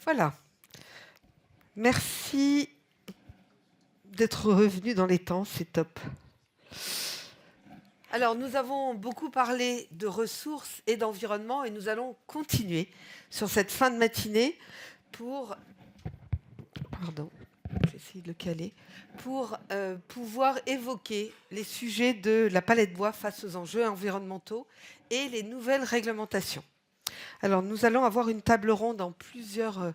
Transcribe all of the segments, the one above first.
Voilà. Merci d'être revenu dans les temps, c'est top. Alors, nous avons beaucoup parlé de ressources et d'environnement et nous allons continuer sur cette fin de matinée pour... Pardon, j'essaie de le caler. Pour pouvoir évoquer les sujets de la palette bois face aux enjeux environnementaux et les nouvelles réglementations. Alors, nous allons avoir une table ronde en plusieurs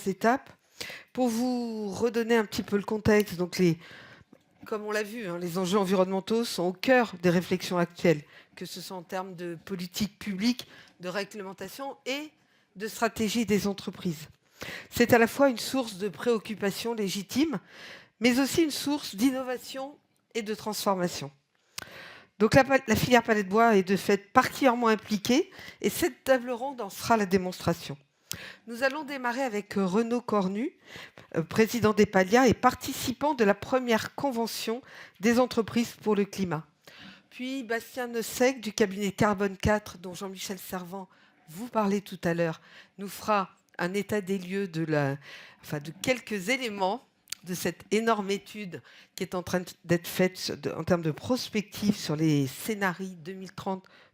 étapes. Pour vous redonner un petit peu le contexte, donc comme on l'a vu, les enjeux environnementaux sont au cœur des réflexions actuelles, que ce soit en termes de politique publique, de réglementation et de stratégie des entreprises. C'est à la fois une source de préoccupation légitime, mais aussi une source d'innovation et de transformation. Donc la filière palette bois est de fait particulièrement impliquée et cette table ronde en sera la démonstration. Nous allons démarrer avec Renaud Cornu, président d'EPALIA et participant de la première convention des entreprises pour le climat. Puis Bastien Nosek du cabinet Carbone 4, dont Jean-Michel Servant vous parlait tout à l'heure, nous fera un état des lieux de quelques éléments de cette énorme étude qui est en train d'être faite en termes de prospective sur les scénarios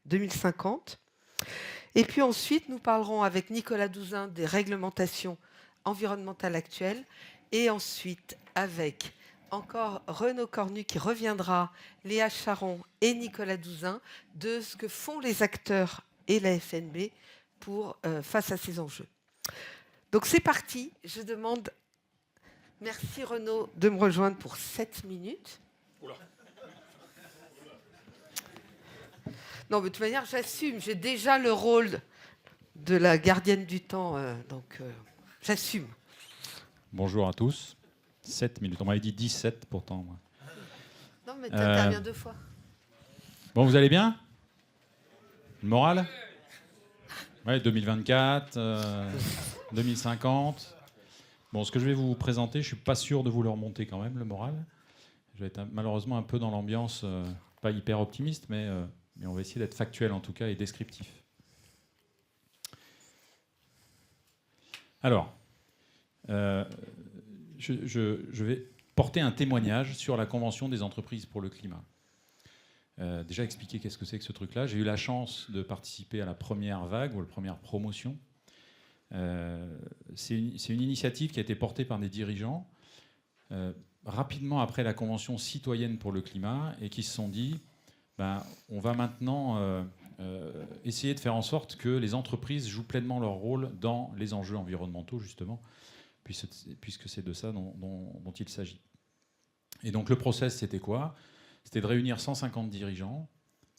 2030-2050. Et puis ensuite, nous parlerons avec Nicolas Douzin des réglementations environnementales actuelles. Et ensuite, avec encore Renaud Cornu qui reviendra, Léa Charon et Nicolas Douzin, de ce que font les acteurs et la FNB face à ces enjeux. Donc c'est parti. Je demande, merci Renaud de me rejoindre pour 7 minutes. Oula. Non, mais de toute manière, j'assume. J'ai déjà le rôle de la gardienne du temps, donc j'assume. Bonjour à tous. 7 minutes. On m'avait dit 17 pourtant. Moi. Non, mais tu interviens 2 fois. Bon, vous allez bien? Le moral? Ouais, 2024, 2050. Bon, ce que je vais vous présenter, je suis pas sûr de vous le remonter quand même, le moral. Je vais être malheureusement un peu dans l'ambiance, pas hyper optimiste, mais on va essayer d'être factuel en tout cas et descriptif. Alors, je vais porter un témoignage sur la Convention des entreprises pour le climat. Déjà expliquer qu'est-ce que c'est que ce truc-là. J'ai eu la chance de participer à la première vague ou la première promotion. C'est une initiative qui a été portée par des dirigeants rapidement après la Convention citoyenne pour le climat et qui se sont dit on va maintenant essayer de faire en sorte que les entreprises jouent pleinement leur rôle dans les enjeux environnementaux, justement, puisque c'est de ça dont il s'agit. Et donc le process, c'était quoi? C'était de réunir 150 dirigeants,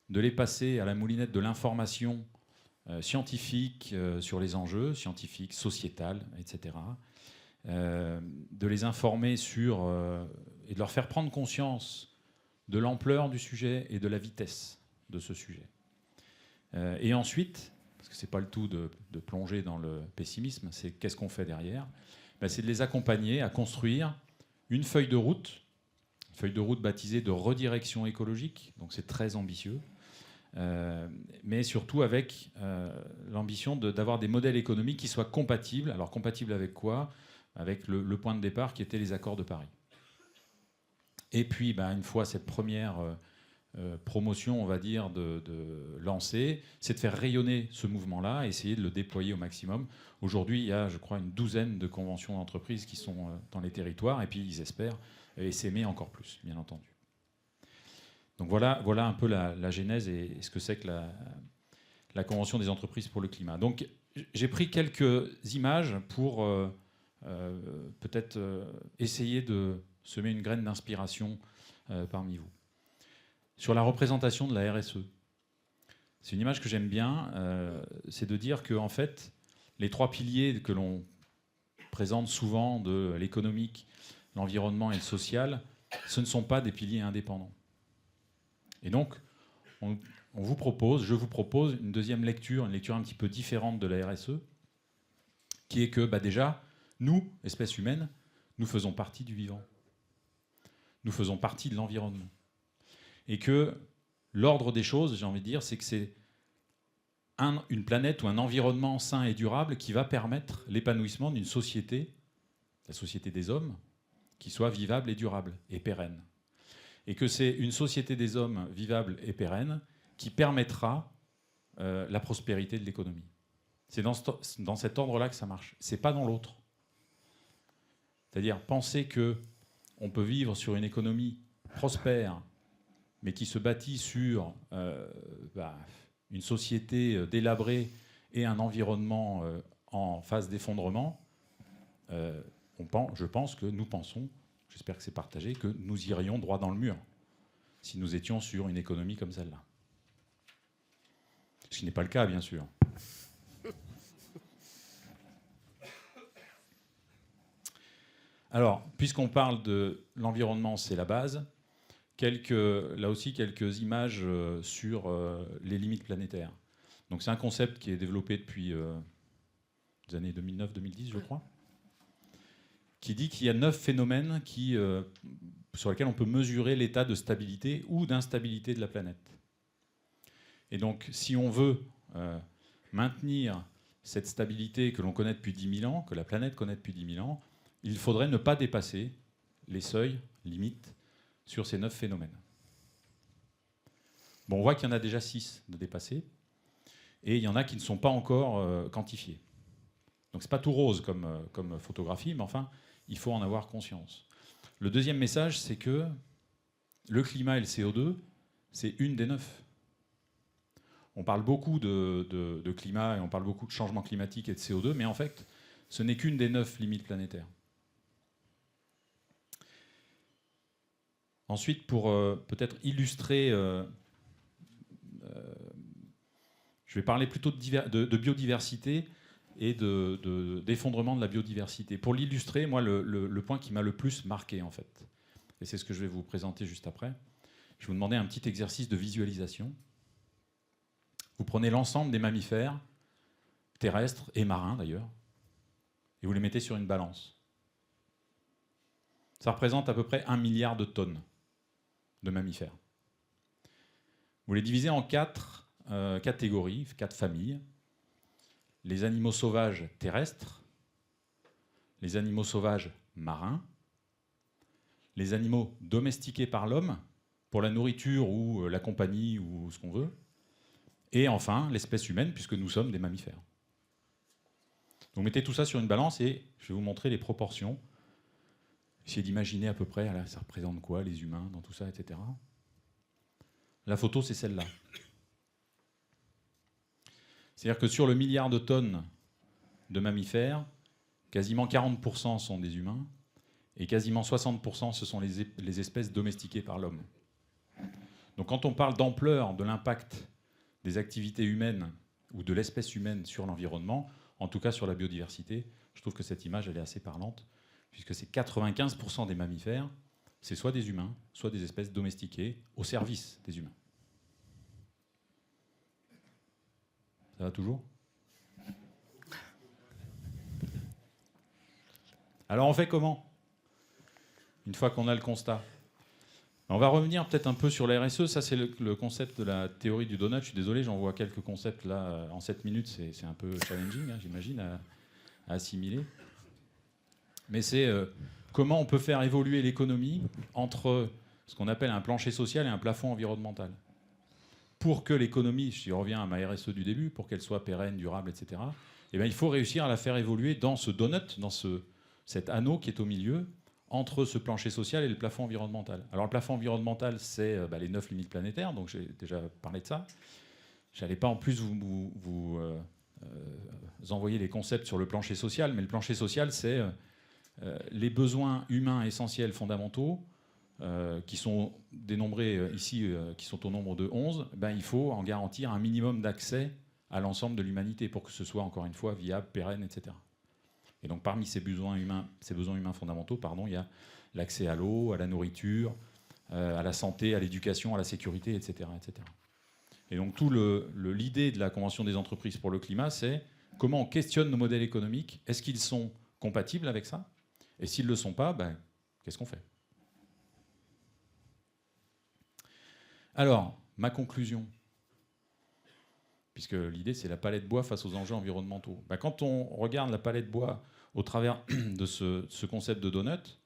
de les passer à la moulinette de l'information scientifique sur les enjeux, scientifiques, sociétales, etc. De les informer et de leur faire prendre conscience de l'ampleur du sujet et de la vitesse de ce sujet. Et ensuite, parce que ce n'est pas le tout de plonger dans le pessimisme, c'est qu'est-ce qu'on fait derrière? C'est de les accompagner à construire une feuille de route baptisée de redirection écologique, donc c'est très ambitieux, mais surtout avec l'ambition d'avoir des modèles économiques qui soient compatibles. Alors compatibles avec quoi? Avec le point de départ qui était les accords de Paris. Et puis, une fois cette première promotion, on va dire, de lancer, c'est de faire rayonner ce mouvement-là, essayer de le déployer au maximum. Aujourd'hui, il y a, je crois, une douzaine de conventions d'entreprises qui sont dans les territoires, et puis ils espèrent s'aimer encore plus, bien entendu. Donc voilà un peu la genèse et ce que c'est que la Convention des entreprises pour le climat. Donc j'ai pris quelques images pour peut-être essayer de semer une graine d'inspiration parmi vous. Sur la représentation de la RSE. C'est une image que j'aime bien, c'est de dire que en fait, les 3 piliers que l'on présente souvent de l'économique, l'environnement et le social, ce ne sont pas des piliers indépendants. Et donc, je vous propose une deuxième lecture, une lecture un petit peu différente de la RSE, qui est que déjà, nous, espèces humaines, nous faisons partie du vivant. Nous faisons partie de l'environnement. Et que l'ordre des choses, j'ai envie de dire, c'est que c'est une planète ou un environnement sain et durable qui va permettre l'épanouissement d'une société, la société des hommes, qui soit vivable et durable et pérenne. Et que c'est une société des hommes vivable et pérenne qui permettra la prospérité de l'économie. C'est dans cet ordre-là que ça marche. C'est pas dans l'autre. C'est-à-dire penser qu'on peut vivre sur une économie prospère, mais qui se bâtit sur une société délabrée et un environnement en phase d'effondrement, je pense que nous pensons, j'espère que c'est partagé, que nous irions droit dans le mur si nous étions sur une économie comme celle-là. Ce qui n'est pas le cas, bien sûr. Alors, puisqu'on parle de l'environnement, c'est la base, là aussi quelques images sur les limites planétaires. Donc c'est un concept qui est développé depuis les années 2009-2010, je crois, qui dit qu'il y a 9 phénomènes sur lesquels on peut mesurer l'état de stabilité ou d'instabilité de la planète. Et donc, si on veut maintenir cette stabilité que l'on connaît depuis 10 000 ans, que la planète connaît depuis 10 000 ans, il faudrait ne pas dépasser les seuils limites sur ces 9 phénomènes. Bon, on voit qu'il y en a déjà 6 de dépassés, et il y en a qui ne sont pas encore quantifiés. Donc c'est pas tout rose comme photographie, mais enfin, il faut en avoir conscience. Le deuxième message, c'est que le climat et le CO2, c'est une des 9. On parle beaucoup de climat et on parle beaucoup de changement climatique et de CO2, mais en fait, ce n'est qu'une des 9 limites planétaires. Ensuite, pour peut-être illustrer, je vais parler plutôt de biodiversité et d'effondrement de la biodiversité. Pour l'illustrer, moi, le point qui m'a le plus marqué, en fait, et c'est ce que je vais vous présenter juste après, je vais vous demander un petit exercice de visualisation. Vous prenez l'ensemble des mammifères, terrestres et marins d'ailleurs, et vous les mettez sur une balance. Ça représente à peu près 1 milliard de tonnes de mammifères. Vous les divisez en 4 catégories, 4 familles. Les animaux sauvages terrestres, les animaux sauvages marins, les animaux domestiqués par l'homme pour la nourriture ou la compagnie ou ce qu'on veut, et enfin l'espèce humaine puisque nous sommes des mammifères. Donc mettez tout ça sur une balance et je vais vous montrer les proportions. Essayez d'imaginer à peu près, là, ça représente quoi, les humains, dans tout ça, etc. La photo, c'est celle-là. C'est-à-dire que sur le milliard de tonnes de mammifères, quasiment 40% sont des humains et quasiment 60% ce sont les espèces domestiquées par l'homme. Donc quand on parle d'ampleur de l'impact des activités humaines ou de l'espèce humaine sur l'environnement, en tout cas sur la biodiversité, je trouve que cette image elle est assez parlante, puisque c'est 95% des mammifères, c'est soit des humains, soit des espèces domestiquées au service des humains. Ça va toujours ? Alors on fait comment ? Une fois qu'on a le constat. On va revenir peut-être un peu sur la RSE. Ça, c'est le concept de la théorie du donut. Je suis désolé, j'en vois quelques concepts là en 7 minutes. C'est un peu challenging, hein, j'imagine, à assimiler. Mais c'est comment on peut faire évoluer l'économie entre ce qu'on appelle un plancher social et un plafond environnemental. Pour que l'économie, je reviens à ma RSE du début, pour qu'elle soit pérenne, durable, etc., eh bien, il faut réussir à la faire évoluer dans ce donut, dans cet anneau qui est au milieu, entre ce plancher social et le plafond environnemental. Alors le plafond environnemental, c'est les 9 limites planétaires, donc j'ai déjà parlé de ça. Je n'allais pas en plus vous envoyer les concepts sur le plancher social, mais le plancher social, c'est les besoins humains essentiels fondamentaux, qui sont dénombrés ici, qui sont au nombre de 11, il faut en garantir un minimum d'accès à l'ensemble de l'humanité pour que ce soit, encore une fois, viable, pérenne, etc. Et donc parmi ces besoins humains fondamentaux, il y a l'accès à l'eau, à la nourriture, à la santé, à l'éducation, à la sécurité, etc. etc. Et donc l'idée de la Convention des entreprises pour le climat, c'est comment on questionne nos modèles économiques. Est-ce qu'ils sont compatibles avec ça ? Et s'ils ne le sont pas, qu'est-ce qu'on fait ? Alors, ma conclusion, puisque l'idée, c'est la palette bois face aux enjeux environnementaux. Quand on regarde la palette bois au travers de ce concept de donut,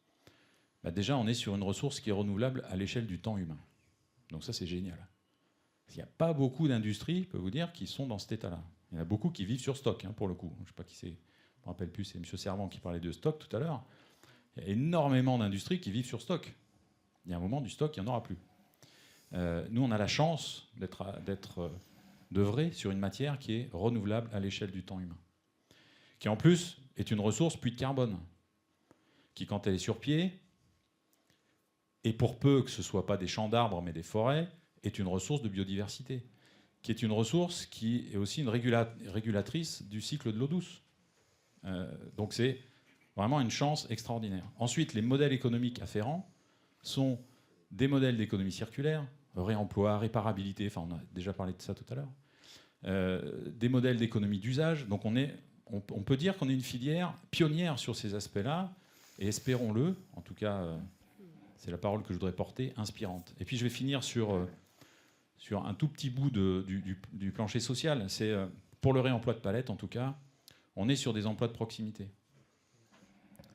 déjà, on est sur une ressource qui est renouvelable à l'échelle du temps humain. Donc ça, c'est génial. Il n'y a pas beaucoup d'industries, je peux vous dire, qui sont dans cet état-là. Il y en a beaucoup qui vivent sur stock, pour le coup. Je ne sais pas qui c'est, je ne me rappelle plus, c'est M. Servan qui parlait de stock tout à l'heure. Il y a énormément d'industries qui vivent sur stock. Il y a un moment, du stock, il n'y en aura plus. Nous, on a la chance d'œuvrer sur une matière qui est renouvelable à l'échelle du temps humain, qui en plus est une ressource puits de carbone, qui, quand elle est sur pied, et pour peu que ce ne soit pas des champs d'arbres mais des forêts, est une ressource de biodiversité, qui est une ressource qui est aussi une régulatrice du cycle de l'eau douce. Donc c'est vraiment une chance extraordinaire. Ensuite, les modèles économiques afférents sont des modèles d'économie circulaire, réemploi, réparabilité, on a déjà parlé de ça tout à l'heure, des modèles d'économie d'usage. Donc on peut dire qu'on est une filière pionnière sur ces aspects-là, et espérons-le, en tout cas, c'est la parole que je voudrais porter, inspirante. Et puis je vais finir sur un tout petit bout du plancher social. C'est pour le réemploi de palettes, en tout cas, on est sur des emplois de proximité,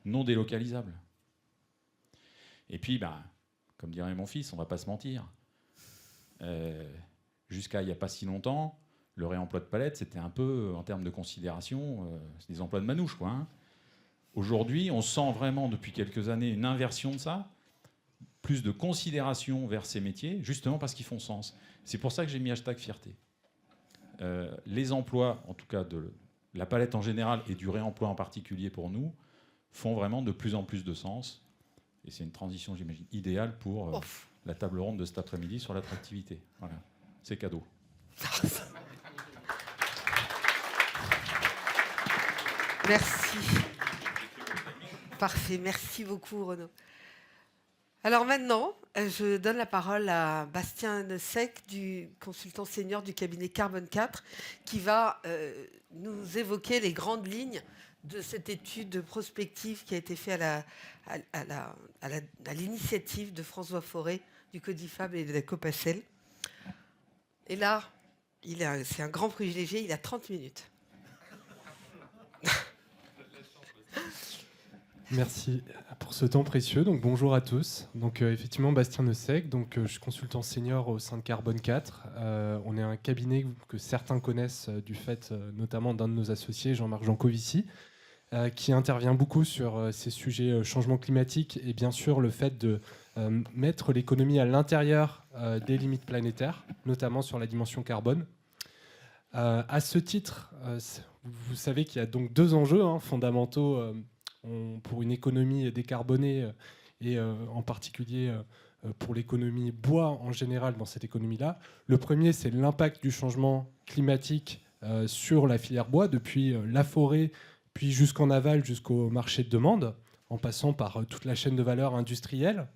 non délocalisables. Et puis, comme dirait mon fils, on ne va pas se mentir. Jusqu'à il n'y a pas si longtemps, le réemploi de palettes, c'était un peu, en termes de considération, c'est des emplois de manouche, quoi. Aujourd'hui, on sent vraiment, depuis quelques années, une inversion de ça, plus de considération vers ces métiers, justement parce qu'ils font sens. C'est pour ça que j'ai mis #fierté. Les emplois, en tout cas de la palette en général et du réemploi en particulier pour nous, font vraiment de plus en plus de sens. Et c'est une transition, j'imagine, idéale pour la table ronde de cet après-midi sur l'attractivité. Voilà, c'est cadeau. Merci. Parfait, merci beaucoup Renaud. Alors maintenant, je donne la parole à Bastien Nesek, du consultant senior du cabinet Carbone 4, qui va nous évoquer les grandes lignes de cette étude prospective qui a été faite à l'initiative de François Forêt, du Codifab et de la Copacel. Et là, c'est un grand privilégié, il a 30 minutes. Merci pour ce temps précieux. Donc, bonjour à tous. Donc, effectivement, Bastien Nesek. Donc, je suis consultant senior au sein de Carbone 4. On est un cabinet que certains connaissent du fait notamment d'un de nos associés, Jean-Marc Jancovici, qui intervient beaucoup sur ces sujets changement climatique et bien sûr le fait de mettre l'économie à l'intérieur des limites planétaires, notamment sur la dimension carbone. À ce titre, vous savez qu'il y a donc deux enjeux fondamentaux pour une économie décarbonée et en particulier pour l'économie bois en général dans cette économie-là. Le premier, c'est l'impact du changement climatique sur la filière bois, depuis la forêt, puis jusqu'en aval, jusqu'au marché de demande, en passant par toute la chaîne de valeur industrielle.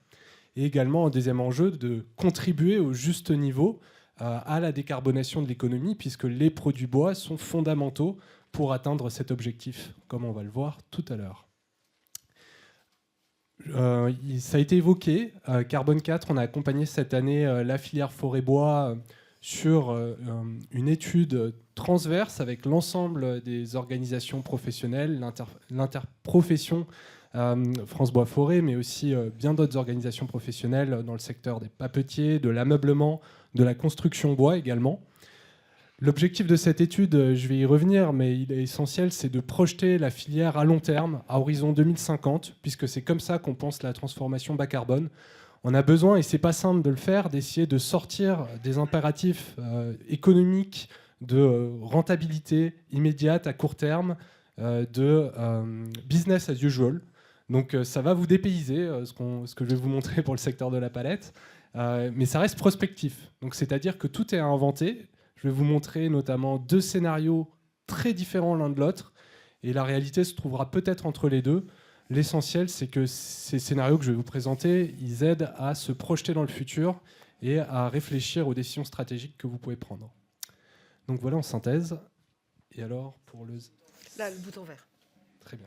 Et également, un deuxième enjeu, de contribuer au juste niveau à la décarbonation de l'économie, puisque les produits bois sont fondamentaux pour atteindre cet objectif, comme on va le voir tout à l'heure. Ça a été évoqué, Carbone 4, on a accompagné cette année la filière forêt-bois sur une étude transverse avec l'ensemble des organisations professionnelles, l'interprofession France Bois Forêt, mais aussi bien d'autres organisations professionnelles dans le secteur des papetiers, de l'ameublement, de la construction bois également. L'objectif de cette étude, je vais y revenir, mais il est essentiel, c'est de projeter la filière à long terme, à horizon 2050, puisque c'est comme ça qu'on pense la transformation bas carbone. On a besoin, et c'est pas simple de le faire, d'essayer de sortir des impératifs économiques de rentabilité immédiate à court terme, de business as usual. Donc ça va vous dépayser, ce que je vais vous montrer pour le secteur de la palette, mais ça reste prospectif. Donc c'est-à-dire que tout est à inventer. Je vais vous montrer notamment deux scénarios très différents l'un de l'autre, et la réalité se trouvera peut-être entre les deux. L'essentiel, c'est que ces scénarios que je vais vous présenter, ils aident à se projeter dans le futur et à réfléchir aux décisions stratégiques que vous pouvez prendre. Donc voilà en synthèse. Et alors, pour le... Là, le bouton vert. Très bien.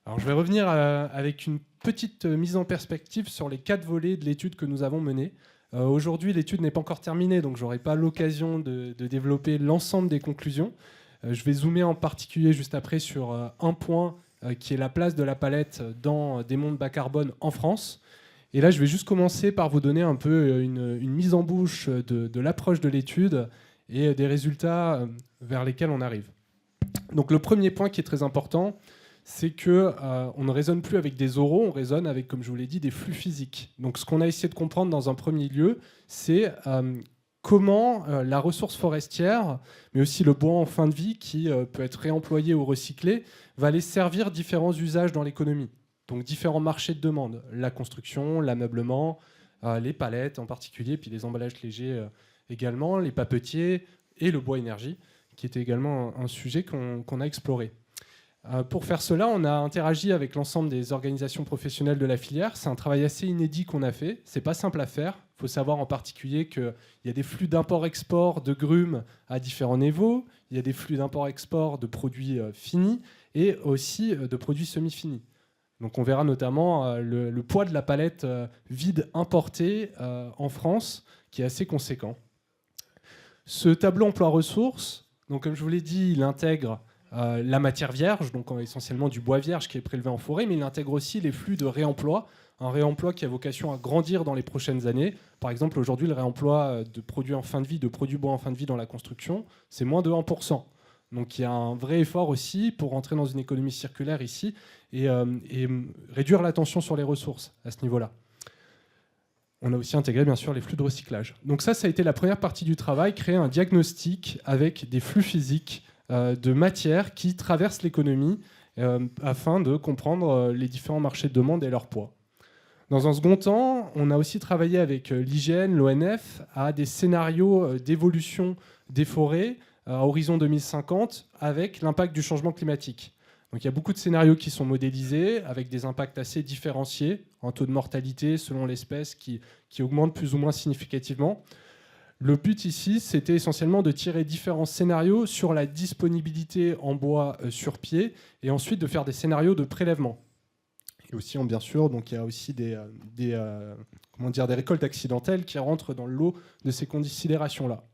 Alors, je vais revenir avec une petite mise en perspective sur les 4 volets de l'étude que nous avons menée. Aujourd'hui, l'étude n'est pas encore terminée, donc je n'aurai pas l'occasion de développer l'ensemble des conclusions. Je vais zoomer en particulier juste après sur un point qui est la place de la palette dans des mondes bas carbone en France. Et là, je vais juste commencer par vous donner un peu une mise en bouche de l'approche de l'étude et des résultats vers lesquels on arrive. Donc le premier point qui est très important, c'est qu'on ne raisonne plus avec des oraux, on raisonne avec, comme je vous l'ai dit, des flux physiques. Donc ce qu'on a essayé de comprendre dans un premier lieu, c'est comment la ressource forestière, mais aussi le bois en fin de vie, qui peut être réemployé ou recyclé, va aller servir différents usages dans l'économie. Donc différents marchés de demande, la construction, l'ameublement, les palettes en particulier, puis les emballages légers également, les papetiers et le bois énergie, qui était également un sujet qu'on a exploré. Pour faire cela, on a interagi avec l'ensemble des organisations professionnelles de la filière. C'est un travail assez inédit qu'on a fait. C'est pas simple à faire. Il faut savoir en particulier qu'il y a des flux d'import-export de grumes à différents niveaux. Il y a des flux d'import-export de produits finis et aussi de produits semi-finis. Donc on verra notamment le poids de la palette vide importée en France, qui est assez conséquent. Ce tableau emploi-ressources, donc comme je vous l'ai dit, il intègre la matière vierge, donc essentiellement du bois vierge qui est prélevé en forêt, mais il intègre aussi les flux de réemploi, un réemploi qui a vocation à grandir dans les prochaines années. Par exemple, aujourd'hui, le réemploi de produits en fin de vie, de produits bois en fin de vie dans la construction, c'est moins de 1%. Donc il y a un vrai effort aussi pour rentrer dans une économie circulaire ici et réduire la tension sur les ressources à ce niveau-là. On a aussi intégré bien sûr les flux de recyclage. Donc ça a été la première partie du travail, créer un diagnostic avec des flux physiques de matière qui traversent l'économie afin de comprendre les différents marchés de demande et leur poids. Dans un second temps, on a aussi travaillé avec l'IGN, l'ONF, à des scénarios d'évolution des forêts à horizon 2050 avec l'impact du changement climatique. Donc il y a beaucoup de scénarios qui sont modélisés avec des impacts assez différenciés, un taux de mortalité selon l'espèce qui augmente plus ou moins significativement. Le but ici, c'était essentiellement de tirer différents scénarios sur la disponibilité en bois sur pied et ensuite de faire des scénarios de prélèvement. Et aussi, bien sûr, donc il y a aussi des récoltes accidentelles qui rentrent dans le lot de ces considérations-là.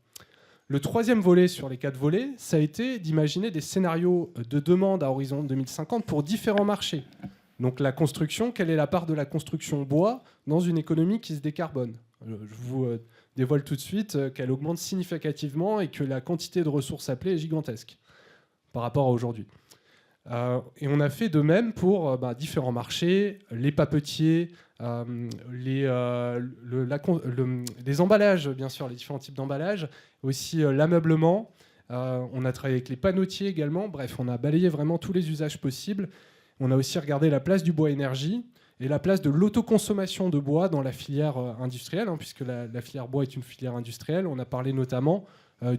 Le troisième volet sur les 4 volets, ça a été d'imaginer des scénarios de demande à horizon 2050 pour différents marchés. Donc la construction, quelle est la part de la construction bois dans une économie qui se décarbone ? Je vous dévoile tout de suite qu'elle augmente significativement et que la quantité de ressources appelées est gigantesque par rapport à aujourd'hui. Et on a fait de même pour différents marchés, les papetiers, les emballages, bien sûr, les différents types d'emballages, aussi l'ameublement. On a travaillé avec les panneautiers également. Bref, on a balayé vraiment tous les usages possibles. On a aussi regardé la place du bois énergie et la place de l'autoconsommation de bois dans la filière industrielle, puisque la filière bois est une filière industrielle. On a parlé notamment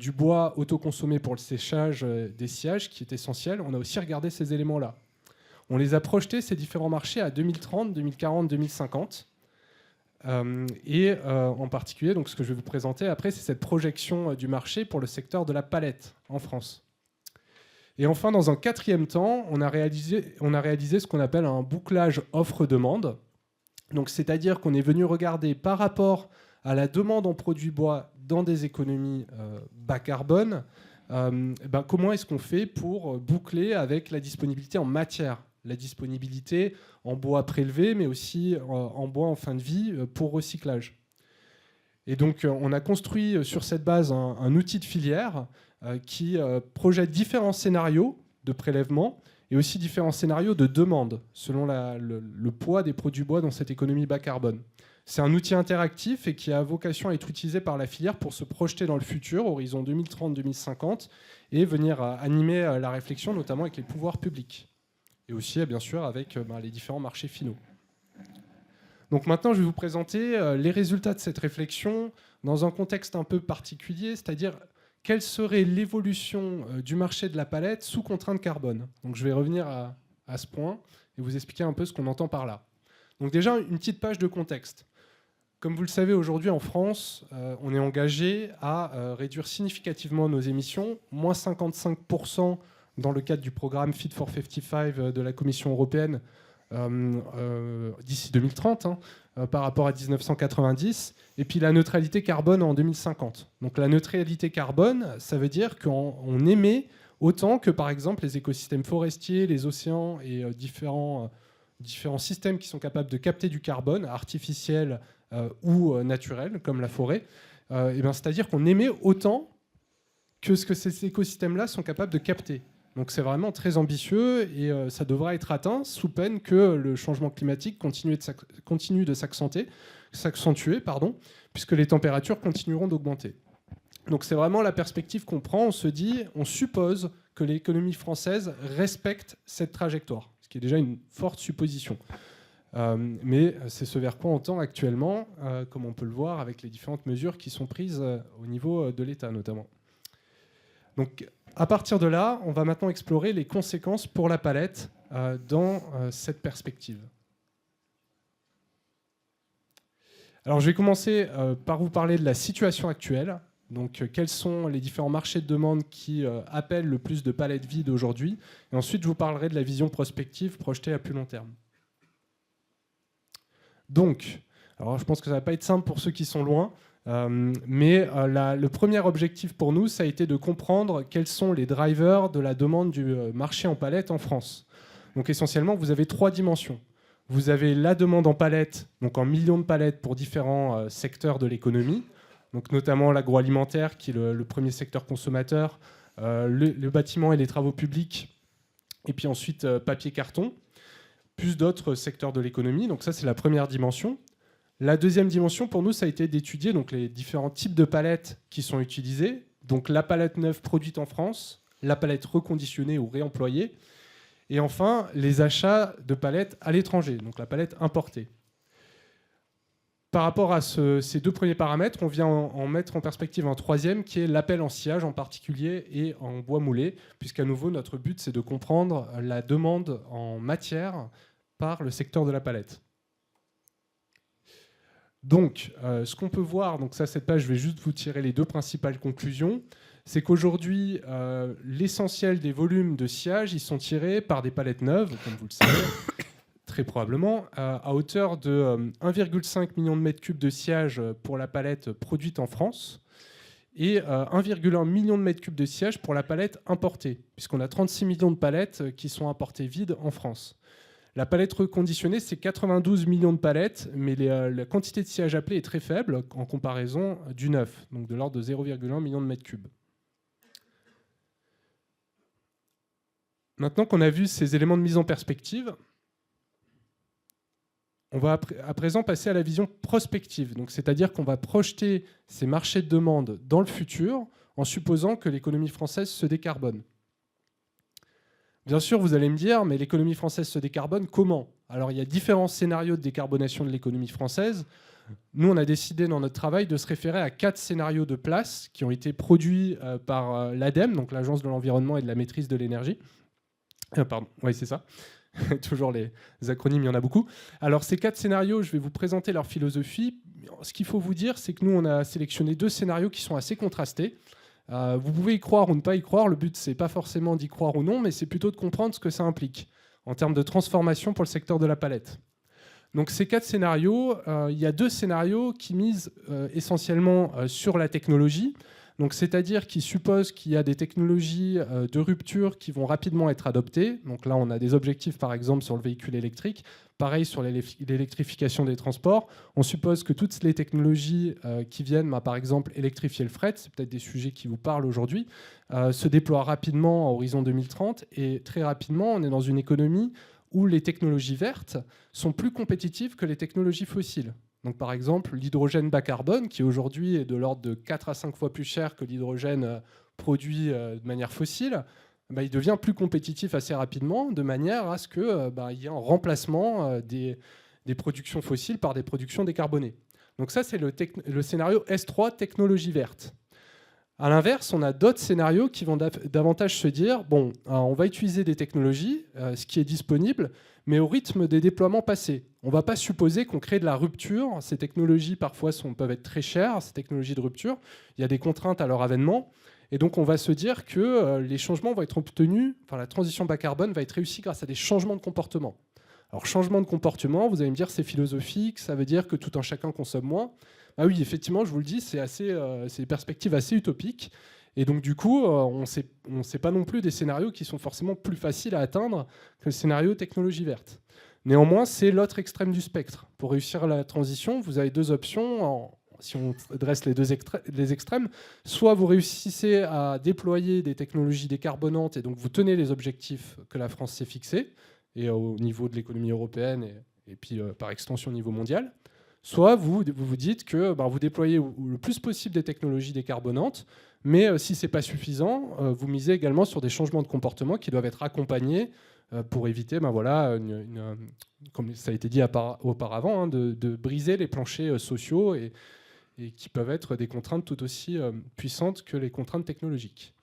du bois autoconsommé pour le séchage des sciages, qui est essentiel. On a aussi regardé ces éléments-là. On les a projetés, ces différents marchés, à 2030, 2040, 2050. En particulier, donc, ce que je vais vous présenter après, c'est cette projection du marché pour le secteur de la palette en France. Et enfin, dans un quatrième temps, on a réalisé ce qu'on appelle un bouclage offre-demande. Donc, c'est-à-dire qu'on est venu regarder par rapport à la demande en produits bois dans des économies bas carbone, comment est-ce qu'on fait pour boucler avec la disponibilité en matière, la disponibilité en bois prélevé, mais aussi en bois en fin de vie pour recyclage. Et donc, on a construit sur cette base un outil de filière qui projette différents scénarios de prélèvement et aussi différents scénarios de demande selon le poids des produits bois dans cette économie bas carbone. C'est un outil interactif et qui a vocation à être utilisé par la filière pour se projeter dans le futur, horizon 2030-2050, et venir animer la réflexion, notamment avec les pouvoirs publics. Et aussi, bien sûr, avec les différents marchés finaux. Donc maintenant, je vais vous présenter les résultats de cette réflexion dans un contexte un peu particulier, c'est-à-dire quelle serait l'évolution du marché de la palette sous contrainte carbone. Donc je vais revenir à ce point et vous expliquer un peu ce qu'on entend par là. Donc déjà, une petite page de contexte. Comme vous le savez, aujourd'hui en France, on est engagé à réduire significativement nos émissions, moins 55% dans le cadre du programme Fit for 55 de la Commission européenne d'ici 2030 par rapport à 1990, et puis la neutralité carbone en 2050. Donc la neutralité carbone, ça veut dire qu'on émet autant que par exemple les écosystèmes forestiers, les océans et différents systèmes qui sont capables de capter du carbone artificiel ou naturel, comme la forêt. C'est-à-dire qu'on émet autant que ce que ces écosystèmes-là sont capables de capter. Donc c'est vraiment très ambitieux et ça devra être atteint sous peine que le changement climatique continue de s'accentuer, puisque les températures continueront d'augmenter. Donc c'est vraiment la perspective qu'on prend. On suppose que l'économie française respecte cette trajectoire, ce qui est déjà une forte supposition. Mais c'est ce vers quoi on tend actuellement, comme on peut le voir avec les différentes mesures qui sont prises au niveau de l'État notamment. Donc à partir de là, on va maintenant explorer les conséquences pour la palette dans cette perspective. Alors je vais commencer par vous parler de la situation actuelle. Donc quels sont les différents marchés de demande qui appellent le plus de palettes vides aujourd'hui. Et ensuite, je vous parlerai de la vision prospective projetée à plus long terme. Donc, alors je pense que ça ne va pas être simple pour ceux qui sont loin. Le premier objectif pour nous, ça a été de comprendre quels sont les drivers de la demande du marché en palette en France. Donc essentiellement, vous avez 3 dimensions. Vous avez la demande en palettes, donc en millions de palettes pour différents secteurs de l'économie, donc notamment l'agroalimentaire qui est le premier secteur consommateur, le bâtiment et les travaux publics, et puis ensuite papier-carton, plus d'autres secteurs de l'économie. Donc ça, c'est la première dimension. La deuxième dimension, pour nous, ça a été d'étudier donc, les différents types de palettes qui sont utilisées. Donc la palette neuve produite en France, la palette reconditionnée ou réemployée, et enfin les achats de palettes à l'étranger, donc la palette importée. Par rapport à ces 2 premiers paramètres, on vient en mettre en perspective un troisième qui est l'appel en sciage en particulier et en bois moulé, puisqu'à nouveau notre but c'est de comprendre la demande en matière par le secteur de la palette. Donc, ce qu'on peut voir, donc ça, cette page, je vais juste vous tirer les 2 principales conclusions, c'est qu'aujourd'hui, l'essentiel des volumes de sciage, ils sont tirés par des palettes neuves, comme vous le savez, très probablement, à hauteur de 1,5 million de mètres cubes de sciage pour la palette produite en France et 1,1 million de mètres cubes de sciage pour la palette importée, puisqu'on a 36 millions de palettes qui sont importées vides en France. La palette reconditionnée, c'est 92 millions de palettes, mais la quantité de sciage appelé est très faible en comparaison du neuf, donc de l'ordre de 0,1 million de mètres cubes. Maintenant qu'on a vu ces éléments de mise en perspective, on va à présent passer à la vision prospective, c'est-à-dire qu'on va projeter ces marchés de demande dans le futur en supposant que l'économie française se décarbone. Bien sûr, vous allez me dire, mais l'économie française se décarbone comment? Alors, il y a différents scénarios de décarbonation de l'économie française. Nous, on a décidé dans notre travail de se référer à 4 scénarios de place qui ont été produits par l'ADEME, donc l'Agence de l'environnement et de la maîtrise de l'énergie. Pardon, oui, c'est ça. Toujours les acronymes, il y en a beaucoup. Alors, ces 4 scénarios, je vais vous présenter leur philosophie. Ce qu'il faut vous dire, c'est que nous, on a sélectionné 2 scénarios qui sont assez contrastés. Vous pouvez y croire ou ne pas y croire, le but c'est pas forcément d'y croire ou non, mais c'est plutôt de comprendre ce que ça implique en termes de transformation pour le secteur de la palette. Donc ces 4 scénarios, il y a 2 scénarios qui misent essentiellement sur la technologie, donc c'est-à-dire qui supposent qu'il y a des technologies de rupture qui vont rapidement être adoptées. Donc là on a des objectifs par exemple sur le véhicule électrique, pareil sur l'électrification des transports. On suppose que toutes les technologies qui viennent, par exemple, électrifier le fret, c'est peut-être des sujets qui vous parlent aujourd'hui, se déploient rapidement à horizon 2030. Et très rapidement, on est dans une économie où les technologies vertes sont plus compétitives que les technologies fossiles. Donc, par exemple, l'hydrogène bas carbone, qui aujourd'hui est de l'ordre de 4 à 5 fois plus cher que l'hydrogène produit de manière fossile, il devient plus compétitif assez rapidement, de manière à ce qu'il y ait un remplacement des productions fossiles par des productions décarbonées. Donc ça, c'est le scénario S3, technologie verte. À l'inverse, on a d'autres scénarios qui vont davantage se dire, bon, on va utiliser des technologies, ce qui est disponible, mais au rythme des déploiements passés. On ne va pas supposer qu'on crée de la rupture. Ces technologies, parfois, peuvent être très chères, ces technologies de rupture. Il y a des contraintes à leur avènement. Et donc, on va se dire que les changements vont être obtenus, la transition bas carbone va être réussie grâce à des changements de comportement. Alors, changement de comportement, vous allez me dire, c'est philosophique, ça veut dire que tout un chacun consomme moins. Ah oui, effectivement, je vous le dis, c'est des perspectives assez utopiques. Et donc, du coup, on ne sait pas non plus des scénarios qui sont forcément plus faciles à atteindre que le scénario technologie verte. Néanmoins, c'est l'autre extrême du spectre. Pour réussir la transition, vous avez deux options. Si on dresse les extrêmes, soit vous réussissez à déployer des technologies décarbonantes et donc vous tenez les objectifs que la France s'est fixés, et au niveau de l'économie européenne et puis par extension au niveau mondial, soit vous vous dites que vous déployez le plus possible des technologies décarbonantes, mais si ce n'est pas suffisant, vous misez également sur des changements de comportement qui doivent être accompagnés pour éviter, comme ça a été dit auparavant, de briser les planchers sociaux et qui peuvent être des contraintes tout aussi puissantes que les contraintes technologiques.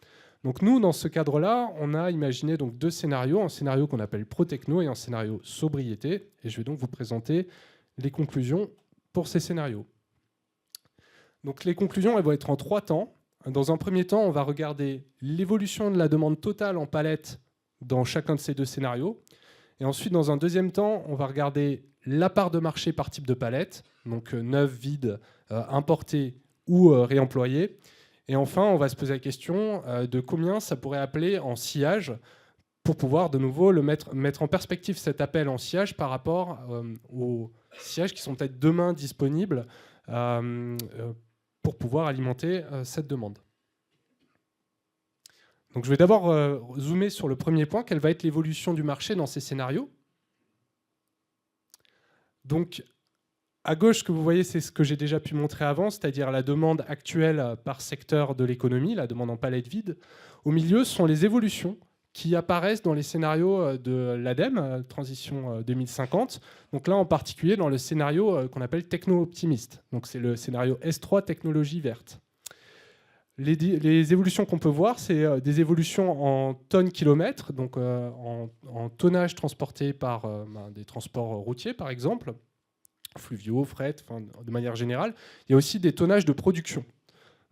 Donc nous, dans ce cadre-là, on a imaginé donc deux scénarios, un scénario qu'on appelle pro-techno et un scénario sobriété. Et je vais donc vous présenter les conclusions pour ces scénarios. Donc les conclusions, elles vont être en 3 temps. Dans un premier temps, on va regarder l'évolution de la demande totale en palette dans chacun de ces deux scénarios. Et ensuite, dans un deuxième temps, on va regarder la part de marché par type de palette, donc neuve, vide, importée ou réemployée. Et enfin, on va se poser la question de combien ça pourrait appeler en sillage pour pouvoir de nouveau mettre en perspective cet appel en sillage par rapport aux sillages qui sont peut-être demain disponibles pour pouvoir alimenter cette demande. Donc je vais d'abord zoomer sur le premier point, quelle va être l'évolution du marché dans ces scénarios. Donc à gauche, ce que vous voyez, c'est ce que j'ai déjà pu montrer avant, c'est-à-dire la demande actuelle par secteur de l'économie, la demande en palette vide. Au milieu, ce sont les évolutions qui apparaissent dans les scénarios de l'ADEME, Transition 2050. Donc là, en particulier, dans le scénario qu'on appelle techno-optimiste. Donc c'est le scénario S3 technologie verte. Les évolutions qu'on peut voir, c'est des évolutions en tonnes-kilomètres, donc en tonnage transporté par des transports routiers, par exemple, fluviaux, fret, de manière générale. Il y a aussi des tonnages de production.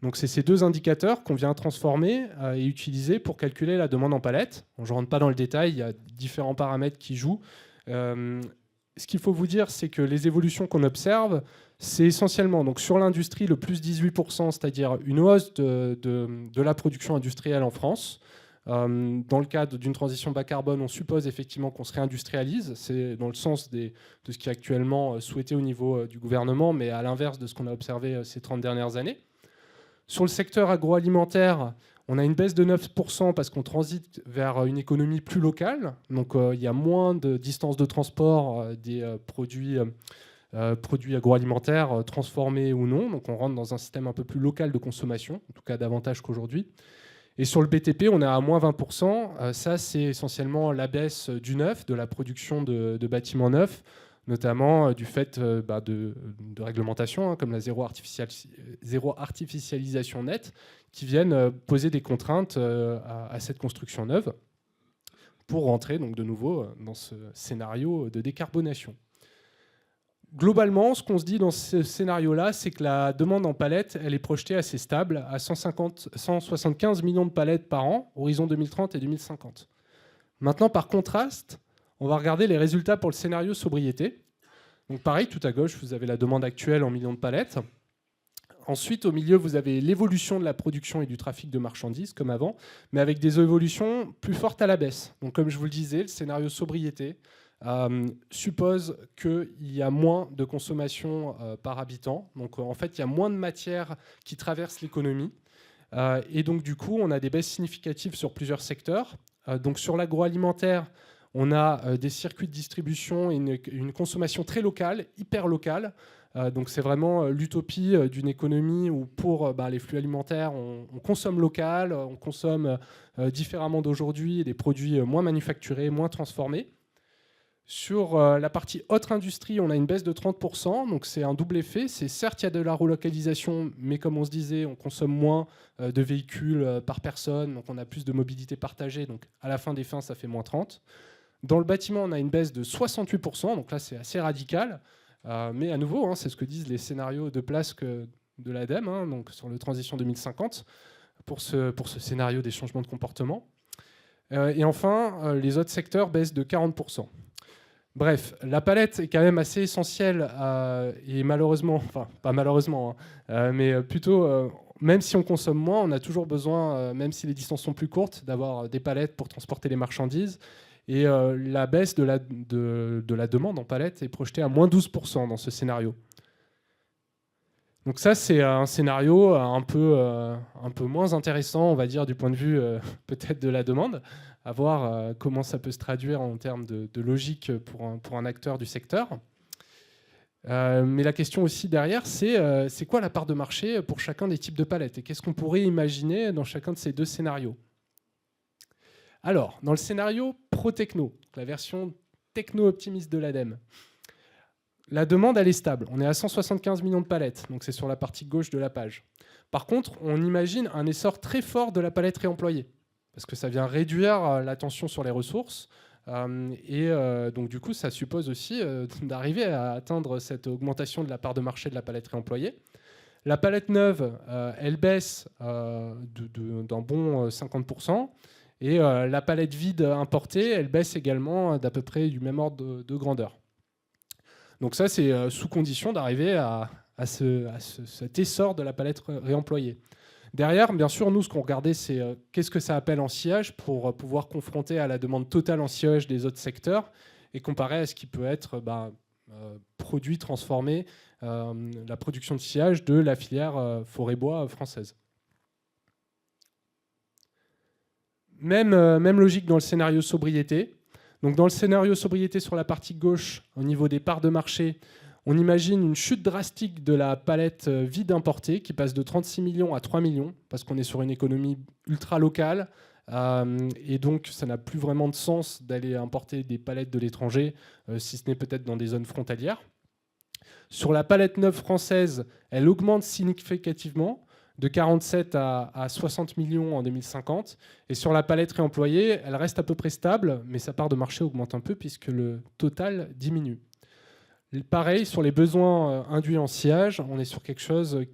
Donc c'est ces deux indicateurs qu'on vient transformer et utiliser pour calculer la demande en palette. Je ne rentre pas dans le détail, il y a différents paramètres qui jouent. Ce qu'il faut vous dire, c'est que les évolutions qu'on observe, c'est essentiellement donc sur l'industrie le plus 18%, c'est-à-dire une hausse de la production industrielle en France. Dans le cadre d'une transition bas carbone, on suppose effectivement qu'on se réindustrialise. C'est dans le sens de ce qui est actuellement souhaité au niveau du gouvernement, mais à l'inverse de ce qu'on a observé ces 30 dernières années. Sur le secteur agroalimentaire, on a une baisse de 9% parce qu'on transite vers une économie plus locale. Donc il y a moins de distance de transport des produits agroalimentaires transformés ou non. Donc on rentre dans un système un peu plus local de consommation, en tout cas davantage qu'aujourd'hui. Et sur le BTP, on est à moins 20%. Ça, c'est essentiellement la baisse du neuf, de la production de bâtiments neufs, notamment du fait de réglementations comme la zéro artificialisation nette, qui viennent poser des contraintes à cette construction neuve pour rentrer donc de nouveau dans ce scénario de décarbonation. Globalement, ce qu'on se dit dans ce scénario-là, c'est que la demande en palettes, elle est projetée assez stable à 175 millions de palettes par an, horizon 2030 et 2050. Maintenant, par contraste, on va regarder les résultats pour le scénario sobriété. Donc pareil, tout à gauche, vous avez la demande actuelle en millions de palettes. Ensuite, au milieu, vous avez l'évolution de la production et du trafic de marchandises, comme avant, mais avec des évolutions plus fortes à la baisse. Donc comme je vous le disais, le scénario sobriété suppose qu'il y a moins de consommation par habitant. Donc en fait, il y a moins de matière qui traverse l'économie. Et donc du coup, on a des baisses significatives sur plusieurs secteurs. Donc sur l'agroalimentaire, on a des circuits de distribution et une consommation très locale, hyper locale. Donc c'est vraiment l'utopie d'une économie où pour les flux alimentaires, on consomme local, on consomme différemment d'aujourd'hui et des produits moins manufacturés, moins transformés. Sur la partie autre industrie, on a une baisse de 30%, donc c'est un double effet. C'est certes, il y a de la relocalisation, mais comme on se disait, on consomme moins de véhicules par personne, donc on a plus de mobilité partagée, donc à la fin des fins, ça fait moins 30%. Dans le bâtiment, on a une baisse de 68%, donc là c'est assez radical, mais à nouveau, c'est ce que disent les scénarios de place de l'ADEME, donc sur le Transition 2050, pour ce scénario des changements de comportement. Et enfin, les autres secteurs baissent de 40%. Bref, la palette est quand même assez essentielle et malheureusement, enfin pas malheureusement, hein, mais plutôt, même si on consomme moins, on a toujours besoin, même si les distances sont plus courtes, d'avoir des palettes pour transporter les marchandises. Et la baisse de la demande en palettes est projetée à moins 12% dans ce scénario. Donc ça, c'est un scénario un peu moins intéressant, on va dire, du point de vue peut-être de la demande, à voir comment ça peut se traduire en termes de logique pour un acteur du secteur. Mais la question aussi derrière, c'est quoi la part de marché pour chacun des types de palettes? Et qu'est-ce qu'on pourrait imaginer dans chacun de ces deux scénarios? Alors, dans le scénario pro-techno, la version techno-optimiste de l'ADEME, la demande, elle est stable. On est à 175 millions de palettes, donc c'est sur la partie gauche de la page. Par contre, on imagine un essor très fort de la palette réemployée, parce que ça vient réduire la tension sur les ressources. Donc du coup, ça suppose aussi d'arriver à atteindre cette augmentation de la part de marché de la palette réemployée. La palette neuve, elle baisse d'un bon 50%. Et la palette vide importée, elle baisse également d'à peu près du même ordre de grandeur. Donc ça, c'est sous condition d'arriver à cet essor de la palette réemployée. Derrière, bien sûr, nous, ce qu'on regardait, c'est qu'est-ce que ça appelle en sillage pour pouvoir confronter à la demande totale en sillage des autres secteurs et comparer à ce qui peut être produit, transformé, la production de sillage de la filière forêt-bois française. Même logique dans le scénario sobriété. Donc dans le scénario sobriété sur la partie gauche, au niveau des parts de marché, on imagine une chute drastique de la palette vide importée qui passe de 36 millions à 3 millions parce qu'on est sur une économie ultra locale et donc ça n'a plus vraiment de sens d'aller importer des palettes de l'étranger si ce n'est peut-être dans des zones frontalières. Sur la palette neuve française, elle augmente significativement de 47 à 60 millions en 2050. Et sur la palette réemployée, elle reste à peu près stable, mais sa part de marché augmente un peu puisque le total diminue. Pareil, sur les besoins induits en sillage, on est sur quelque chose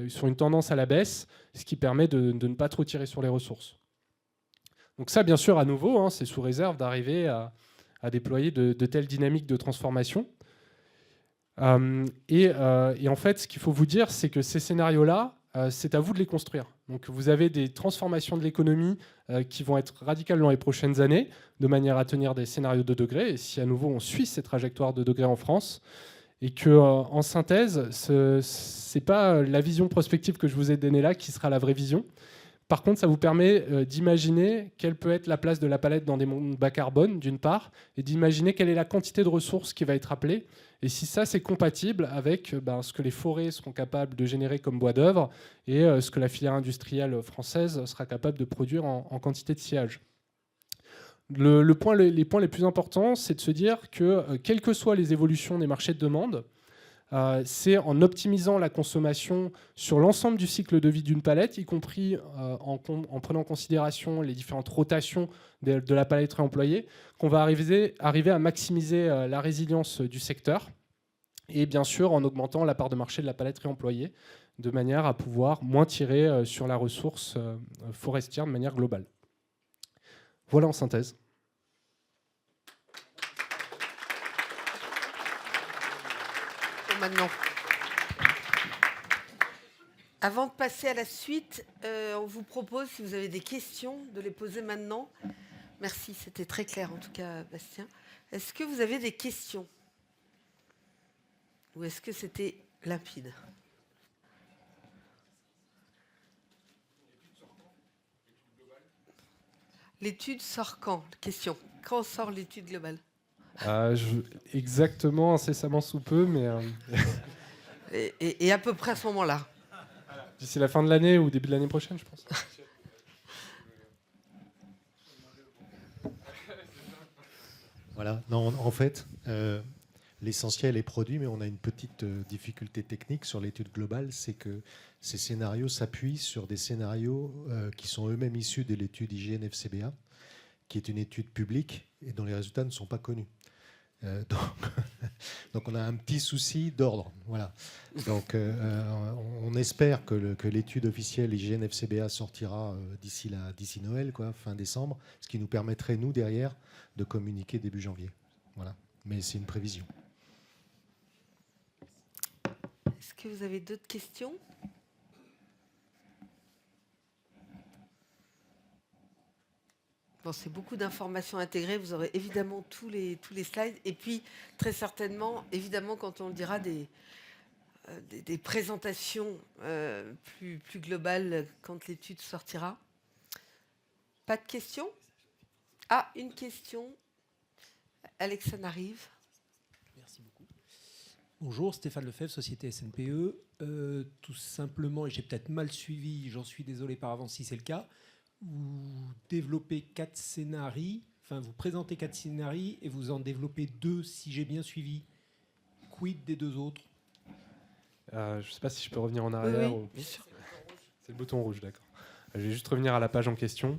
sur une tendance à la baisse, ce qui permet de ne pas trop tirer sur les ressources. Donc ça, bien sûr, à nouveau, c'est sous réserve d'arriver à déployer de telles dynamiques de transformation. Et en fait, ce qu'il faut vous dire, c'est que ces scénarios-là, c'est à vous de les construire. Donc vous avez des transformations de l'économie qui vont être radicales dans les prochaines années, de manière à tenir des scénarios de degrés. Et si à nouveau on suit ces trajectoires de degrés en France, et que en synthèse, c'est pas la vision prospective que je vous ai donnée là qui sera la vraie vision. Par contre, ça vous permet d'imaginer quelle peut être la place de la palette dans des mondes bas carbone, d'une part, et d'imaginer quelle est la quantité de ressources qui va être appelée, et si ça, c'est compatible avec ce que les forêts seront capables de générer comme bois d'œuvre, et ce que la filière industrielle française sera capable de produire en quantité de sillage. Les points les plus importants, c'est de se dire que, quelles que soient les évolutions des marchés de demande, c'est en optimisant la consommation sur l'ensemble du cycle de vie d'une palette, y compris en prenant en considération les différentes rotations de la palette réemployée, qu'on va arriver à maximiser la résilience du secteur et bien sûr en augmentant la part de marché de la palette réemployée de manière à pouvoir moins tirer sur la ressource forestière de manière globale. Voilà en synthèse. Maintenant. Avant de passer à la suite, on vous propose, si vous avez des questions, de les poser maintenant. Merci, c'était très clair en tout cas, Bastien. Est-ce que vous avez des questions? Ou est-ce que c'était limpide? L'étude sort quand? Question. Quand sort l'étude globale? Exactement, incessamment sous peu, mais... Et à peu près à ce moment-là? D'ici la fin de l'année ou début de l'année prochaine, je pense. Voilà. Non, en fait, l'essentiel est produit, mais on a une petite difficulté technique sur l'étude globale, c'est que ces scénarios s'appuient sur des scénarios qui sont eux-mêmes issus de l'étude IGN-FCBA, qui est une étude publique et dont les résultats ne sont pas connus. Donc on a un petit souci d'ordre. Voilà. Donc on espère que l'étude officielle IGN-FCBA sortira d'ici Noël, fin décembre, ce qui nous permettrait, nous, derrière, de communiquer début janvier. Voilà. mais c'est une prévision. Est-ce que vous avez d'autres questions ? Bon, c'est beaucoup d'informations intégrées. Vous aurez évidemment tous les slides. Et puis, très certainement, évidemment, quand on dira des présentations plus globales quand l'étude sortira. Pas de questions ? Ah, une question. Alexandre arrive. Merci beaucoup. Bonjour, Stéphane Lefebvre, Société SNPE. Tout simplement, et j'ai peut-être mal suivi, j'en suis désolé par avance si c'est le cas, vous développez 4 scénarios, enfin vous présentez 4 scénarios et vous en développez 2 si j'ai bien suivi. Quid des 2 autres ? Je ne sais pas si je peux revenir en arrière. Oui, ou... bien sûr. C'est le bouton rouge, d'accord. Je vais juste revenir à la page en question.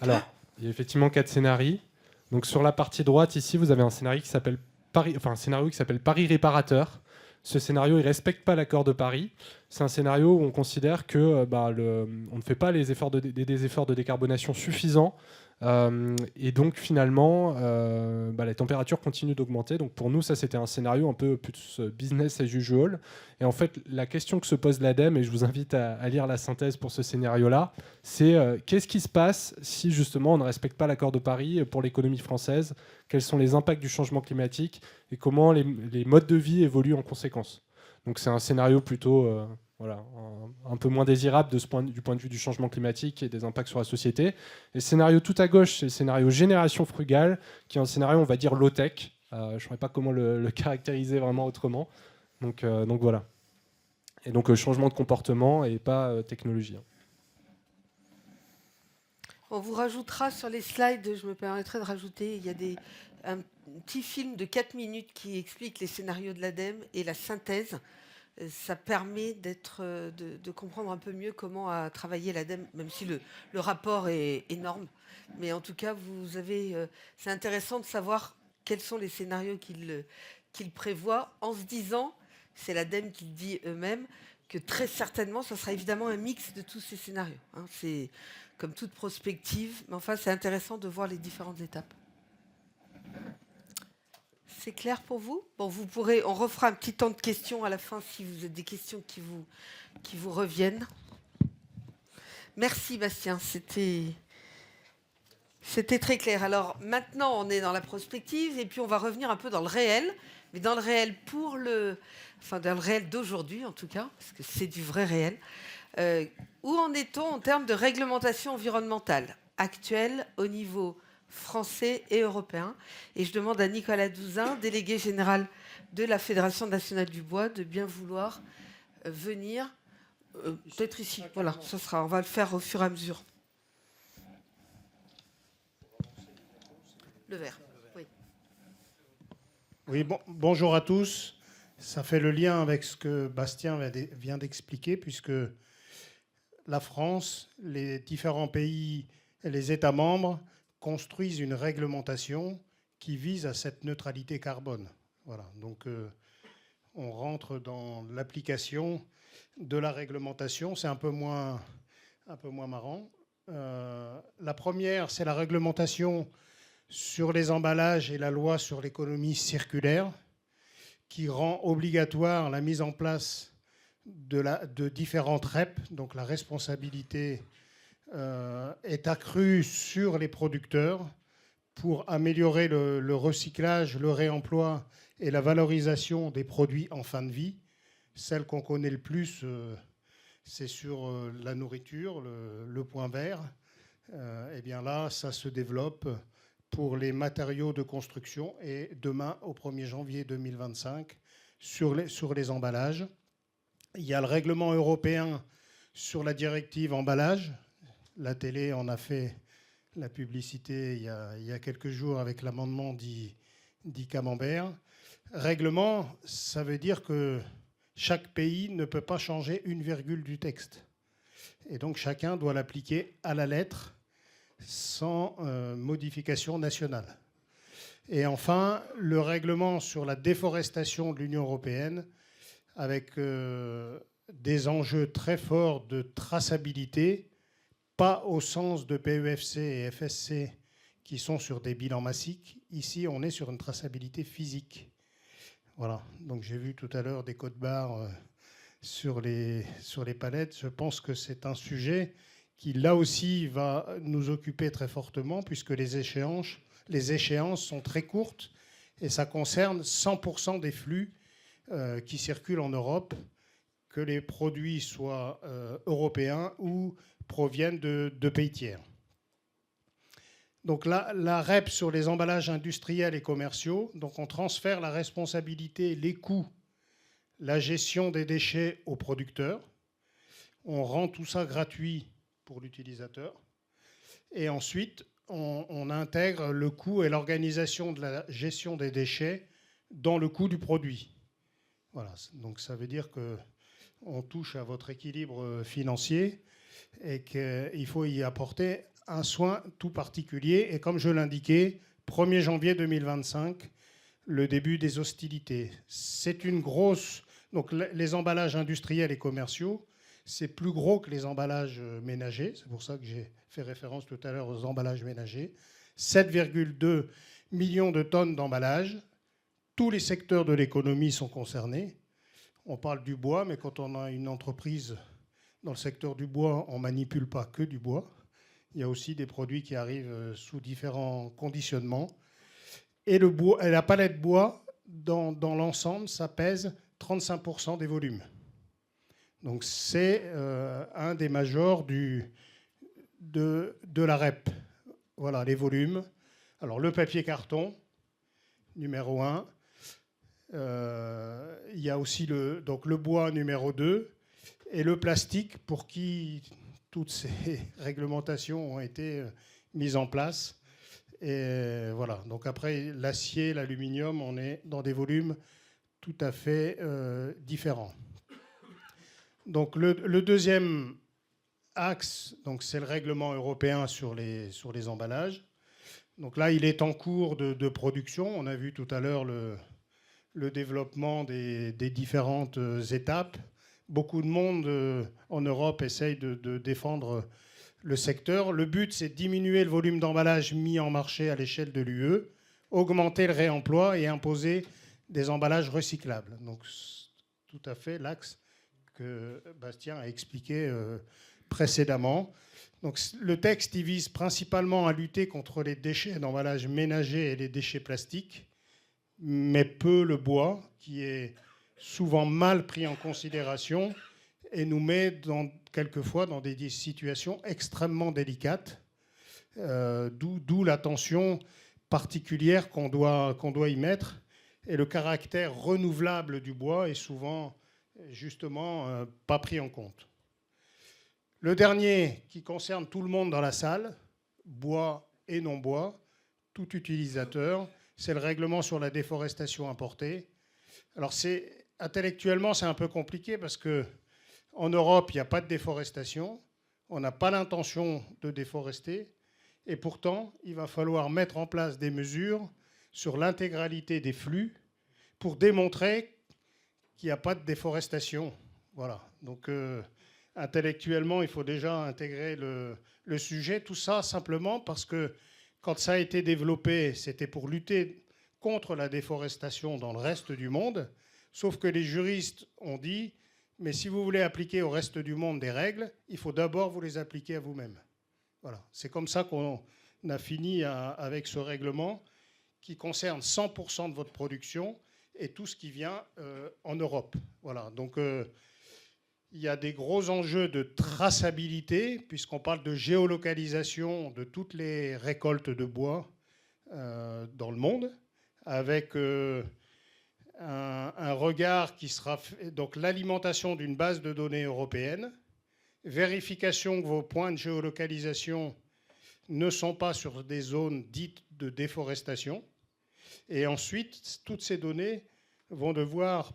Alors, il y a effectivement 4 scénarios. Donc sur la partie droite, ici, vous avez un scénario qui s'appelle Paris réparateur. Ce scénario, il ne respecte pas l'accord de Paris. C'est un scénario où on considère que on ne fait pas des efforts de décarbonation suffisants. Et donc finalement, la température continue d'augmenter. Donc pour nous, ça c'était un scénario un peu plus business as usual. Et en fait, la question que se pose l'ADEME, et je vous invite à lire la synthèse pour ce scénario-là, c'est qu'est-ce qui se passe si justement on ne respecte pas l'accord de Paris pour l'économie française ? Quels sont les impacts du changement climatique et comment les modes de vie évoluent en conséquence ? Donc c'est un scénario plutôt un peu moins désirable du point de vue du changement climatique et des impacts sur la société. Et le scénario tout à gauche, c'est le scénario génération frugale, qui est un scénario, on va dire, low-tech. Je ne saurais pas comment le caractériser vraiment autrement. Donc voilà. Et donc changement de comportement et pas technologie. On vous rajoutera sur les slides, je me permettrai de rajouter, il y a un petit film de 4 minutes qui explique les scénarios de l'ADEME et la synthèse. Ça permet de comprendre un peu mieux comment a travaillé l'ADEME, même si le rapport est énorme. Mais en tout cas, c'est intéressant de savoir quels sont les scénarios qu'il prévoit, en se disant, c'est l'ADEME qui le dit eux-mêmes, que très certainement, ça sera évidemment un mix de tous ces scénarios. C'est comme toute prospective, mais enfin, c'est intéressant de voir les différentes étapes. C'est clair pour vous ? Bon, on refera un petit temps de questions à la fin si vous avez des questions qui vous reviennent. Merci Bastien, c'était très clair. Alors maintenant, on est dans la prospective et puis on va revenir un peu dans le réel, mais dans le réel dans le réel d'aujourd'hui en tout cas, parce que c'est du vrai réel. Où en est-on en termes de réglementation environnementale actuelle au niveau français et européen? Et je demande à Nicolas Douzin, délégué général de la Fédération nationale du bois, de bien vouloir venir. Peut-être ici. Voilà, on va le faire au fur et à mesure. Le vert. Oui. Oui, bonjour à tous. Ça fait le lien avec ce que Bastien vient d'expliquer, puisque la France, les différents pays et les États membres construisent une réglementation qui vise à cette neutralité carbone. Voilà. Donc, on rentre dans l'application de la réglementation. C'est un peu moins marrant. La première, c'est la réglementation sur les emballages et la loi sur l'économie circulaire, qui rend obligatoire la mise en place de différentes REP. Donc la responsabilité est accrue sur les producteurs pour améliorer le recyclage, le réemploi et la valorisation des produits en fin de vie. Celle qu'on connaît le plus, c'est sur la nourriture, le point vert. Et bien là, ça se développe pour les matériaux de construction et demain, au 1er janvier 2025, sur les emballages. Il y a le règlement européen sur la directive emballage. La télé en a fait la publicité il y a quelques jours avec l'amendement dit Camembert. Règlement, ça veut dire que chaque pays ne peut pas changer une virgule du texte. Et donc chacun doit l'appliquer à la lettre sans modification nationale. Et enfin, le règlement sur la déforestation de l'Union européenne, avec des enjeux très forts de traçabilité, pas au sens de PEFC et FSC qui sont sur des bilans massiques. Ici, on est sur une traçabilité physique. Voilà. Donc j'ai vu tout à l'heure des codes barres sur les palettes. Je pense que c'est un sujet qui, là aussi, va nous occuper très fortement, puisque les échéances sont très courtes, et ça concerne 100% des flux qui circulent en Europe, que les produits soient européens ou proviennent de pays tiers. Donc la REP sur les emballages industriels et commerciaux, donc on transfère la responsabilité, les coûts, la gestion des déchets aux producteurs. On rend tout ça gratuit pour l'utilisateur. Et ensuite, on intègre le coût et l'organisation de la gestion des déchets dans le coût du produit. Voilà. Donc ça veut dire qu'on touche à votre équilibre financier et qu'il faut y apporter un soin tout particulier. Et comme je l'indiquais, 1er janvier 2025, le début des hostilités. C'est une grosse... Donc les emballages industriels et commerciaux, c'est plus gros que les emballages ménagers. C'est pour ça que j'ai fait référence tout à l'heure aux emballages ménagers. 7,2 millions de tonnes d'emballages. Tous les secteurs de l'économie sont concernés. On parle du bois, mais quand on a une entreprise dans le secteur du bois, on ne manipule pas que du bois. Il y a aussi des produits qui arrivent sous différents conditionnements. Et le bois, et la palette bois, dans l'ensemble, ça pèse 35% des volumes. Donc c'est un des majors de la REP. Voilà les volumes. Alors le papier carton, numéro 1. Il y a aussi le bois, numéro 2. Et le plastique, pour qui toutes ces réglementations ont été mises en place. Et voilà. Donc après, l'acier, l'aluminium, on est dans des volumes tout à fait différents. Donc le deuxième axe, donc c'est le règlement européen sur les emballages. Donc là, il est en cours de production. On a vu tout à l'heure le développement des différentes étapes. Beaucoup de monde en Europe essaye de défendre le secteur. Le but, c'est de diminuer le volume d'emballage mis en marché à l'échelle de l'UE, augmenter le réemploi et imposer des emballages recyclables. Donc, tout à fait l'axe que Bastien a expliqué précédemment. Donc, le texte il vise principalement à lutter contre les déchets d'emballage ménager et les déchets plastiques, mais peu le bois, qui est souvent mal pris en considération et nous met quelquefois dans des situations extrêmement délicates, d'où l'attention particulière qu'on doit y mettre. Et le caractère renouvelable du bois est souvent, justement, pas pris en compte. Le dernier, qui concerne tout le monde dans la salle, bois et non-bois, tout utilisateur, c'est le règlement sur la déforestation importée. Alors, intellectuellement, c'est un peu compliqué parce qu'en Europe, il n'y a pas de déforestation. On n'a pas l'intention de déforester. Et pourtant, il va falloir mettre en place des mesures sur l'intégralité des flux pour démontrer qu'il n'y a pas de déforestation. Voilà. Donc, intellectuellement, il faut déjà intégrer le sujet. Tout ça simplement parce que quand ça a été développé, c'était pour lutter contre la déforestation dans le reste du monde. Sauf que les juristes ont dit, mais si vous voulez appliquer au reste du monde des règles, il faut d'abord vous les appliquer à vous-même. Voilà. C'est comme ça qu'on a fini avec ce règlement qui concerne 100% de votre production et tout ce qui vient en Europe. Voilà. Donc, il y a des gros enjeux de traçabilité, puisqu'on parle de géolocalisation de toutes les récoltes de bois dans le monde, avec un regard qui sera donc l'alimentation d'une base de données européenne, vérification que vos points de géolocalisation ne sont pas sur des zones dites de déforestation, et ensuite toutes ces données vont devoir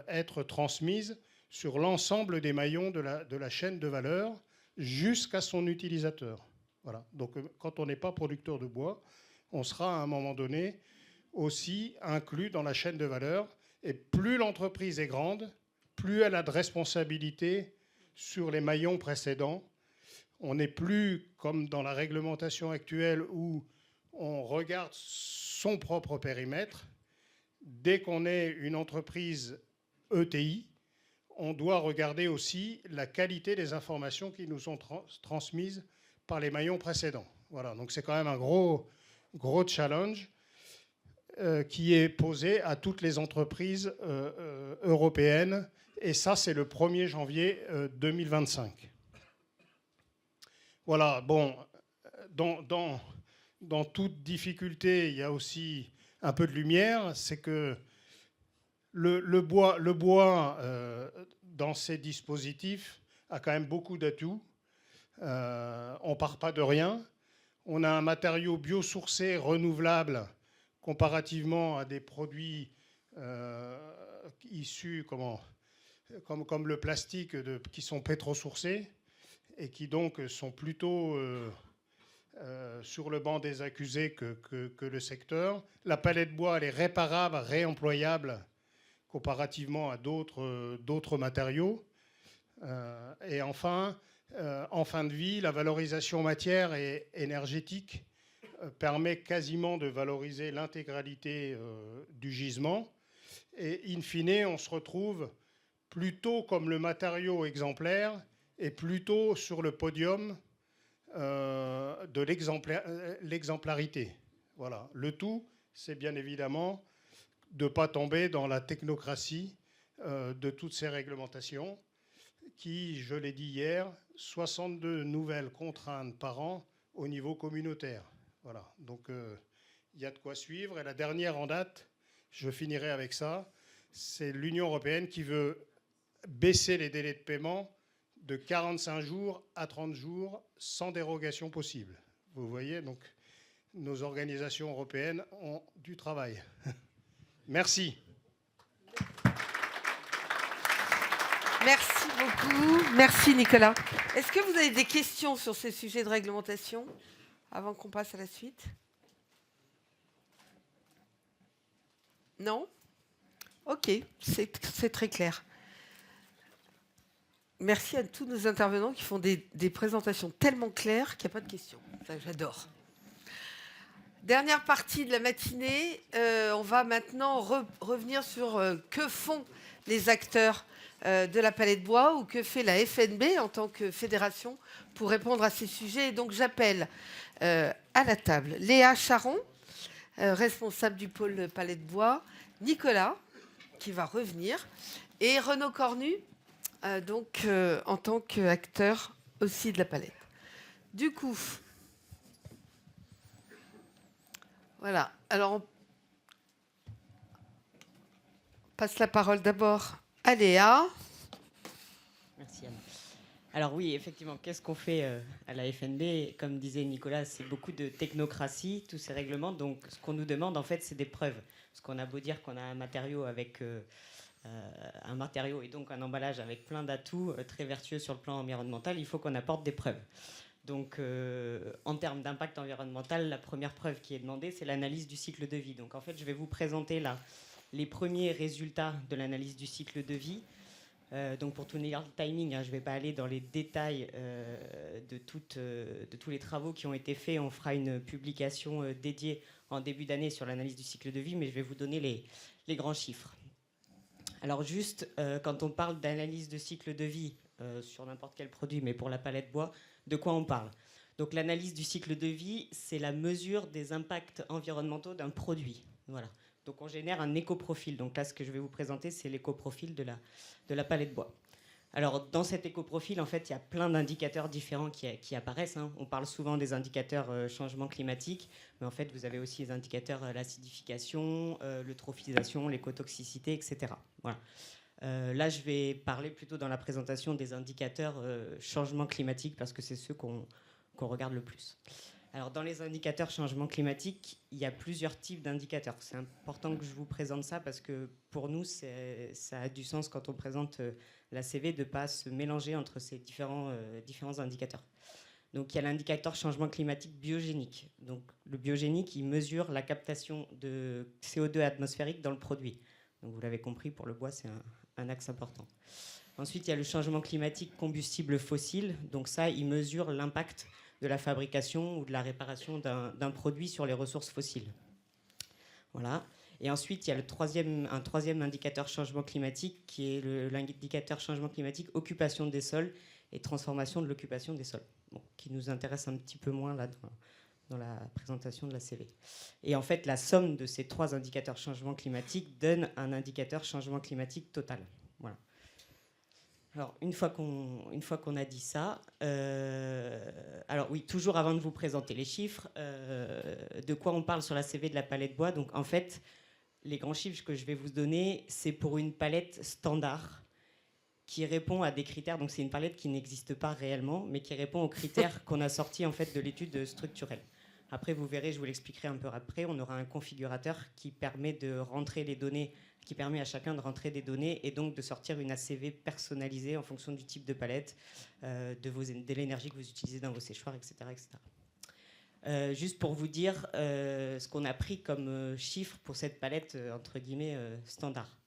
être transmises sur l'ensemble des maillons de la chaîne de valeur jusqu'à son utilisateur. Voilà. Donc quand on n'est pas producteur de bois, on sera à un moment donné aussi inclus dans la chaîne de valeur. Et plus l'entreprise est grande, plus elle a de responsabilités sur les maillons précédents. On n'est plus comme dans la réglementation actuelle où on regarde son propre périmètre. Dès qu'on est une entreprise ETI, on doit regarder aussi la qualité des informations qui nous sont transmises par les maillons précédents. Voilà, donc c'est quand même un gros challenge qui est posé à toutes les entreprises européennes. Et ça, c'est le 1er janvier 2025. Voilà, bon, dans toute difficulté, il y a aussi un peu de lumière. C'est que le bois dans ces dispositifs, a quand même beaucoup d'atouts. On ne part pas de rien. On a un matériau biosourcé renouvelable comparativement à des produits issus comme le plastique qui sont pétrosourcés et qui donc sont plutôt sur le banc des accusés que le secteur. La palette bois, elle est réparable, réemployable comparativement à d'autres matériaux. Et enfin, en fin de vie, la valorisation matière et énergétique permet quasiment de valoriser l'intégralité du gisement. Et in fine, on se retrouve plutôt comme le matériau exemplaire et plutôt sur le podium de l'exemplarité. Voilà. Le tout, c'est bien évidemment de ne pas tomber dans la technocratie de toutes ces réglementations qui, je l'ai dit hier, 62 nouvelles contraintes par an au niveau communautaire. Voilà, donc il y a de quoi suivre. Et la dernière en date, je finirai avec ça, c'est l'Union européenne qui veut baisser les délais de paiement de 45 jours à 30 jours sans dérogation possible. Vous voyez, donc nos organisations européennes ont du travail. Merci. Merci beaucoup. Merci Nicolas. Est-ce que vous avez des questions sur ces sujets de réglementation avant qu'on passe à la suite? Non? Ok, c'est très clair. Merci à tous nos intervenants qui font des présentations tellement claires qu'il n'y a pas de questions. Ça, j'adore. Dernière partie de la matinée, on va maintenant revenir sur que font les acteurs de la palette bois ou que fait la FNB en tant que fédération pour répondre à ces sujets. Et donc j'appelle à la table Léa Charon, responsable du pôle palette bois, Nicolas, qui va revenir, et Renaud Cornu, en tant qu'acteur aussi de la palette. Du coup, voilà. Alors, on passe la parole d'abord à Léa. Merci Anne. Alors oui, effectivement, qu'est-ce qu'on fait à la FNB? Comme disait Nicolas, c'est beaucoup de technocratie, tous ces règlements. Donc ce qu'on nous demande, en fait, c'est des preuves. Parce qu'on a beau dire qu'on a un matériau avec et donc un emballage avec plein d'atouts très vertueux sur le plan environnemental, il faut qu'on apporte des preuves. Donc en termes d'impact environnemental, la première preuve qui est demandée, c'est l'analyse du cycle de vie. Donc en fait, je vais vous présenter là les premiers résultats de l'analyse du cycle de vie. Donc pour tout le timing, je ne vais pas aller dans les détails de tous les travaux qui ont été faits. On fera une publication dédiée en début d'année sur l'analyse du cycle de vie, mais je vais vous donner les grands chiffres. Alors juste, quand on parle d'analyse de cycle de vie sur n'importe quel produit, mais pour la palette bois, de quoi on parle? Donc l'analyse du cycle de vie, c'est la mesure des impacts environnementaux d'un produit. Voilà. Donc on génère un écoprofil. Donc là, ce que je vais vous présenter, c'est l'écoprofil de la palette bois. Alors dans cet écoprofil, en fait, il y a plein d'indicateurs différents qui apparaissent. On parle souvent des indicateurs changement climatique, mais en fait, vous avez aussi les indicateurs l'acidification, l'eutrophisation, l'écotoxicité, etc. Voilà. Là, je vais parler plutôt dans la présentation des indicateurs changement climatique parce que c'est ceux qu'on regarde le plus. Alors, dans les indicateurs changement climatique, il y a plusieurs types d'indicateurs. C'est important que je vous présente ça parce que pour nous, ça a du sens quand on présente la CV de ne pas se mélanger entre ces différents indicateurs. Donc, il y a l'indicateur changement climatique biogénique. Donc, le biogénique, il mesure la captation de CO2 atmosphérique dans le produit. Donc, vous l'avez compris, pour le bois, c'est un axe important. Ensuite, il y a le changement climatique combustible fossile. Donc ça, il mesure l'impact de la fabrication ou de la réparation d'un produit sur les ressources fossiles. Voilà. Et ensuite, il y a un troisième indicateur changement climatique qui est l'indicateur changement climatique occupation des sols et transformation de l'occupation des sols, bon, qui nous intéresse un petit peu moins là dans la présentation de la CV. Et en fait, la somme de ces 3 indicateurs changement climatique donne un indicateur changement climatique total. Voilà. Alors, une fois qu'on a dit ça, alors oui, toujours avant de vous présenter les chiffres, de quoi on parle sur la CV de la palette bois. Donc, en fait, les grands chiffres que je vais vous donner, c'est pour une palette standard qui répond à des critères. Donc, c'est une palette qui n'existe pas réellement, mais qui répond aux critères qu'on a sortis en fait de l'étude structurelle. Après, vous verrez, je vous l'expliquerai un peu après, on aura un configurateur qui permet de rentrer les données, qui permet à chacun de rentrer des données et donc de sortir une ACV personnalisée en fonction du type de palette, de l'énergie que vous utilisez dans vos séchoirs, etc. etc. Juste pour vous dire ce qu'on a pris comme chiffre pour cette palette, entre guillemets, standard.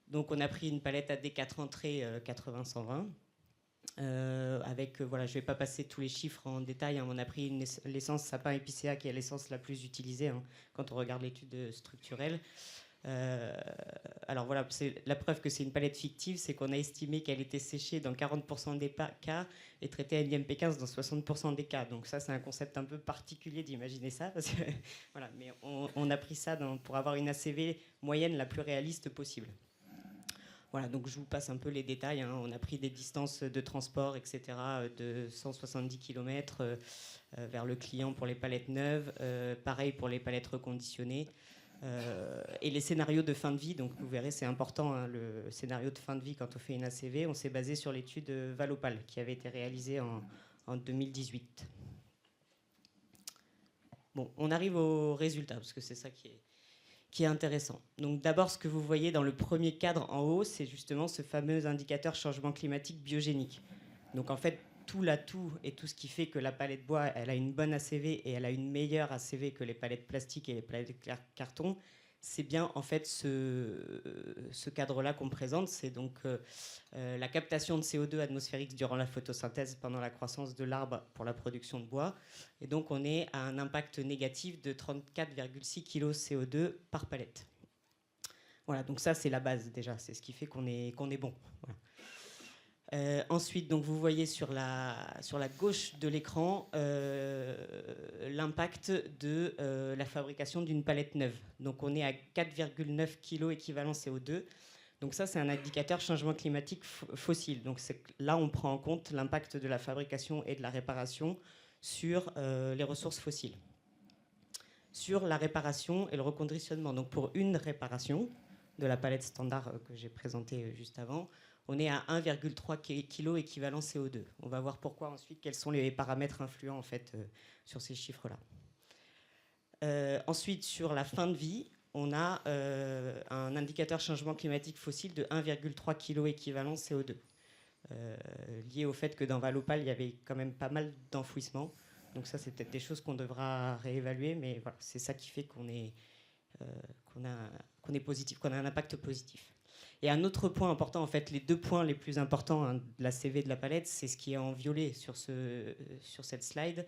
Donc on a pris une palette à D4 entrées 80-120. Avec, voilà, je ne vais pas passer tous les chiffres en détail, hein. On a pris l'essence sapin épicéa qui est l'essence la plus utilisée, hein, quand on regarde l'étude structurelle. Alors voilà, c'est la preuve que c'est une palette fictive, c'est qu'on a estimé qu'elle était séchée dans 40% des cas et traitée à NiMP15 dans 60% des cas. Donc ça, c'est un concept un peu particulier d'imaginer ça, parce que, voilà, mais on a pris ça pour avoir une ACV moyenne la plus réaliste possible. Voilà, donc je vous passe un peu les détails, hein. On a pris des distances de transport, etc., de 170 km vers le client pour les palettes neuves, pareil pour les palettes reconditionnées. Et les scénarios de fin de vie, donc vous verrez, c'est important, hein, le scénario de fin de vie quand on fait une ACV. On s'est basé sur l'étude Valopal qui avait été réalisée en 2018. Bon, on arrive aux résultats, parce que c'est ça qui est intéressant. Donc d'abord, ce que vous voyez dans le premier cadre en haut, c'est justement ce fameux indicateur changement climatique biogénique. Donc en fait, tout l'atout et tout ce qui fait que la palette bois, elle a une bonne ACV et elle a une meilleure ACV que les palettes plastiques et les palettes carton, c'est bien en fait ce cadre-là qu'on présente. C'est donc la captation de CO2 atmosphérique durant la photosynthèse pendant la croissance de l'arbre pour la production de bois. Et donc on est à un impact négatif de 34,6 kg CO2 par palette. Voilà, donc ça c'est la base déjà, c'est ce qui fait qu'on est bon. Voilà. Ensuite, donc vous voyez sur la gauche de l'écran l'impact de la fabrication d'une palette neuve. Donc on est à 4,9 kg équivalent CO2. Donc ça, c'est un indicateur changement climatique fossile. Donc là, on prend en compte l'impact de la fabrication et de la réparation sur les ressources fossiles. Sur la réparation et le reconditionnement, donc pour une réparation de la palette standard que j'ai présentée juste avant, on est à 1,3 kg équivalent CO2. On va voir pourquoi ensuite, quels sont les paramètres influents en fait, sur ces chiffres-là. Ensuite, sur la fin de vie, on a un indicateur changement climatique fossile de 1,3 kg équivalent CO2, lié au fait que dans Valopal, il y avait quand même pas mal d'enfouissements. Donc ça, c'est peut-être des choses qu'on devra réévaluer, mais voilà, c'est ça qui fait qu'on est positif, qu'on a un impact positif. Et un autre point important, en fait, les 2 points les plus importants, hein, de la CV de la palette, c'est ce qui est en violet sur cette slide.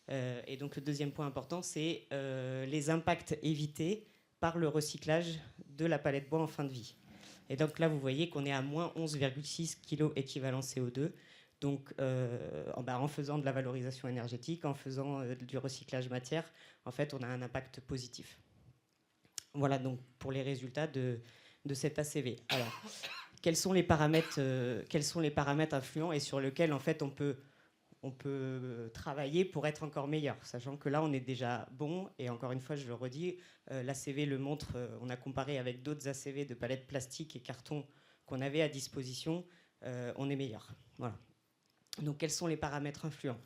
Et donc le deuxième point important, c'est les impacts évités par le recyclage de la palette bois en fin de vie. Et donc là, vous voyez qu'on est à moins 11,6 kg équivalent CO2. Donc en faisant de la valorisation énergétique, en faisant du recyclage matière, en fait, on a un impact positif. Voilà donc pour les résultats de cette ACV. Alors, quels sont les paramètres influents et sur lesquels en fait on peut travailler pour être encore meilleur, sachant que là on est déjà bon, et encore une fois je le redis, l'ACV le montre, on a comparé avec d'autres ACV de palettes plastiques et carton qu'on avait à disposition, on est meilleur. Voilà. Donc quels sont les paramètres influents?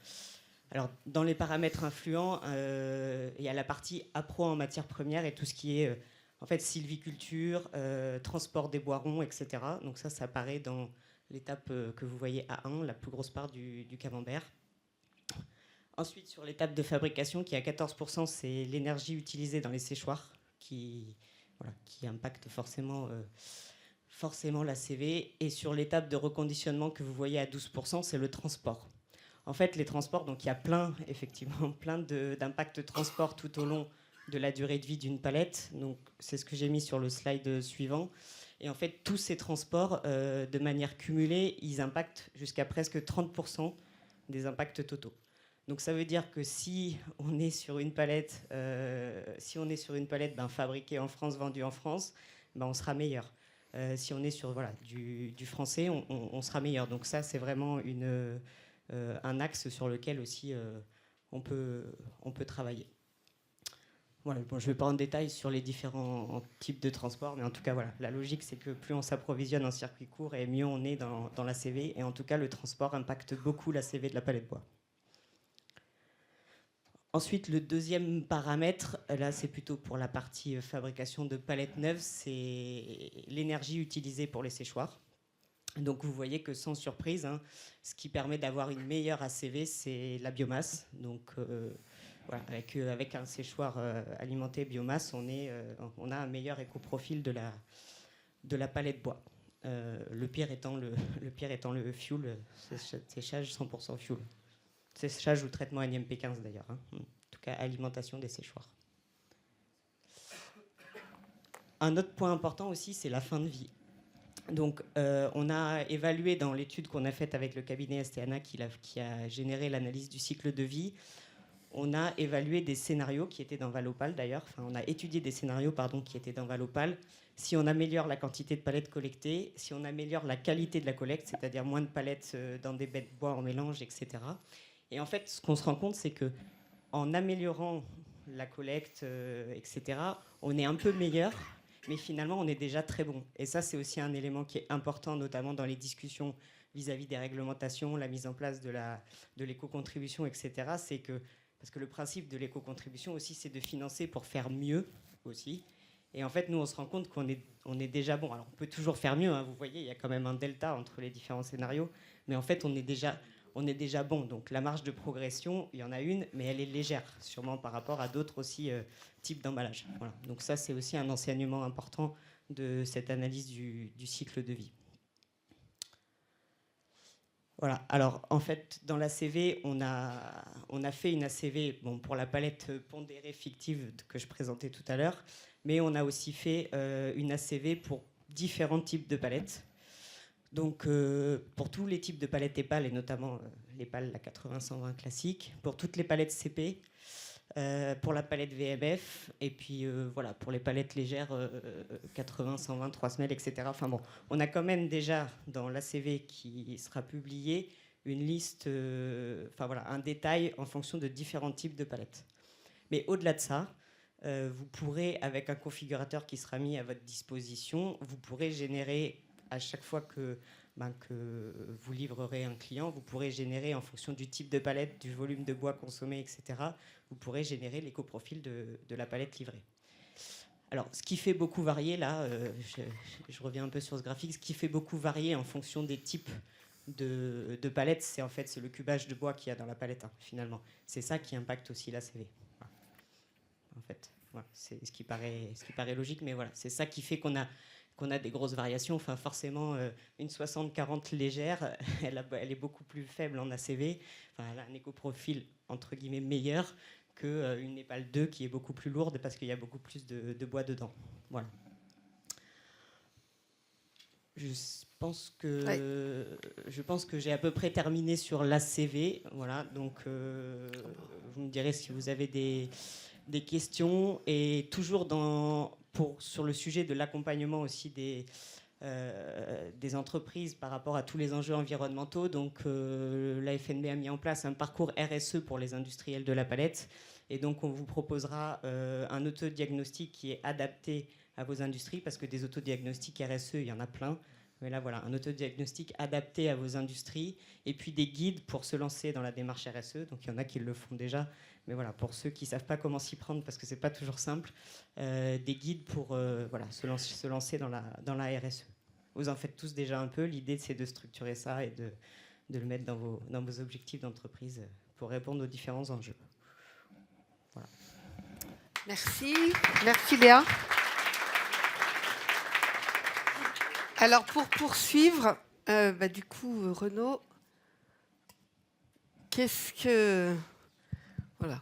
Alors dans les paramètres influents, il y a la partie appro en matière première et tout ce qui est en fait sylviculture, transport des bois-ronds, etc. Donc ça apparaît dans l'étape que vous voyez A1, la plus grosse part du camembert. Ensuite, sur l'étape de fabrication, qui est à 14%, c'est l'énergie utilisée dans les séchoirs qui impacte forcément la CV. Et sur l'étape de reconditionnement que vous voyez à 12%, c'est le transport. En fait, les transports, donc il y a effectivement plein d'impacts de transport tout au long de la durée de vie d'une palette. Donc, c'est ce que j'ai mis sur le slide suivant. Et en fait, tous ces transports, de manière cumulée, ils impactent jusqu'à presque 30% des impacts totaux. Donc, ça veut dire que si on est sur une palette, fabriquée en France, vendue en France, on sera meilleur. Si on est sur du français, on sera meilleur. Donc ça, c'est vraiment un axe sur lequel aussi on peut travailler. Voilà, bon, je ne vais pas en détail sur les différents types de transport, mais en tout cas, voilà, la logique, c'est que plus on s'approvisionne en circuit court, et mieux on est dans la CV. Et en tout cas, le transport impacte beaucoup la CV de la palette bois. Ensuite, le deuxième paramètre, là, c'est plutôt pour la partie fabrication de palettes neuves, c'est l'énergie utilisée pour les séchoirs. Donc, vous voyez que sans surprise, ce qui permet d'avoir une meilleure ACV, c'est la biomasse. Donc, voilà, avec un séchoir alimenté biomasse, on a un meilleur éco-profil de la palette bois. Le pire étant le fuel, séchage 100% fuel. Séchage ou traitement NMP15 d'ailleurs. En tout cas, alimentation des séchoirs. Un autre point important aussi, c'est la fin de vie. Donc, on a évalué dans l'étude qu'on a faite avec le cabinet STANA qui a généré l'analyse du cycle de vie. On a évalué des scénarios qui étaient dans Valopal d'ailleurs. Enfin, on a étudié des scénarios qui étaient dans Valopal. Si on améliore la quantité de palettes collectées, si on améliore la qualité de la collecte, c'est-à-dire moins de palettes dans des baies de bois en mélange, etc. Et en fait, ce qu'on se rend compte, c'est que en améliorant la collecte, etc., on est un peu meilleur, mais finalement, on est déjà très bon. Et ça, c'est aussi un élément qui est important, notamment dans les discussions vis-à-vis des réglementations, la mise en place de l'éco-contribution, etc. C'est que, parce que le principe de l'éco-contribution aussi, c'est de financer pour faire mieux aussi. Et en fait, nous, on se rend compte qu'on est déjà bon. Alors, on peut toujours faire mieux. Vous voyez, il y a quand même un delta entre les différents scénarios. Mais en fait, on est déjà bon. Donc la marge de progression, il y en a une, mais elle est légère, sûrement par rapport à d'autres aussi types d'emballage. Voilà. Donc ça, c'est aussi un enseignement important de cette analyse du cycle de vie. Voilà. Alors en fait, dans l'ACV, on a fait une ACV pour la palette pondérée fictive que je présentais tout à l'heure, mais on a aussi fait une ACV pour différents types de palettes. Donc, pour tous les types de palettes EPAL, et notamment les pales, la 80-120 classique, pour toutes les palettes CP, pour la palette VMF, et puis voilà, pour les palettes légères 80-120, 3 semelles, etc. Enfin bon, on a quand même déjà dans l'ACV qui sera publié une liste, un détail en fonction de différents types de palettes. Mais au-delà de ça, vous pourrez, avec un configurateur qui sera mis à votre disposition, vous pourrez générer à chaque fois que vous livrerez un client, vous pourrez générer en fonction du type de palette, du volume de bois consommé, etc., vous pourrez générer l'éco-profil de la palette livrée. Alors, ce qui fait beaucoup varier, là, je reviens un peu sur ce graphique, ce qui fait beaucoup varier en fonction des types de palettes, c'est le cubage de bois qu'il y a dans la palette, finalement. C'est ça qui impacte aussi la CV. Voilà. En fait, voilà, c'est ce qui paraît logique, mais voilà, c'est ça qui fait qu'on a des grosses variations. Enfin, forcément, une 60-40 légère, elle est beaucoup plus faible en ACV. Enfin, elle a un éco-profil, entre guillemets, meilleur qu'une EPAL 2 qui est beaucoup plus lourde parce qu'il y a beaucoup plus de bois dedans. Voilà. Je pense que j'ai à peu près terminé sur l'ACV. Voilà, donc vous me direz si vous avez des questions. Et toujours sur le sujet de l'accompagnement aussi des entreprises par rapport à tous les enjeux environnementaux. Donc la FNB a mis en place un parcours RSE pour les industriels de la palette. Et donc on vous proposera un autodiagnostic qui est adapté à vos industries, parce que des autodiagnostics RSE, il y en a plein. Mais là, voilà, un autodiagnostic adapté à vos industries. Et puis des guides pour se lancer dans la démarche RSE. Donc il y en a qui le font déjà. Mais voilà, pour ceux qui ne savent pas comment s'y prendre, parce que ce n'est pas toujours simple, des guides pour se lancer dans la RSE. Vous en faites tous déjà un peu. L'idée, c'est de structurer ça et de le mettre dans vos objectifs d'entreprise pour répondre aux différents enjeux. Voilà. Merci. Merci Léa. Alors pour poursuivre, du coup, Renaud, Qu'est-ce que... Voilà.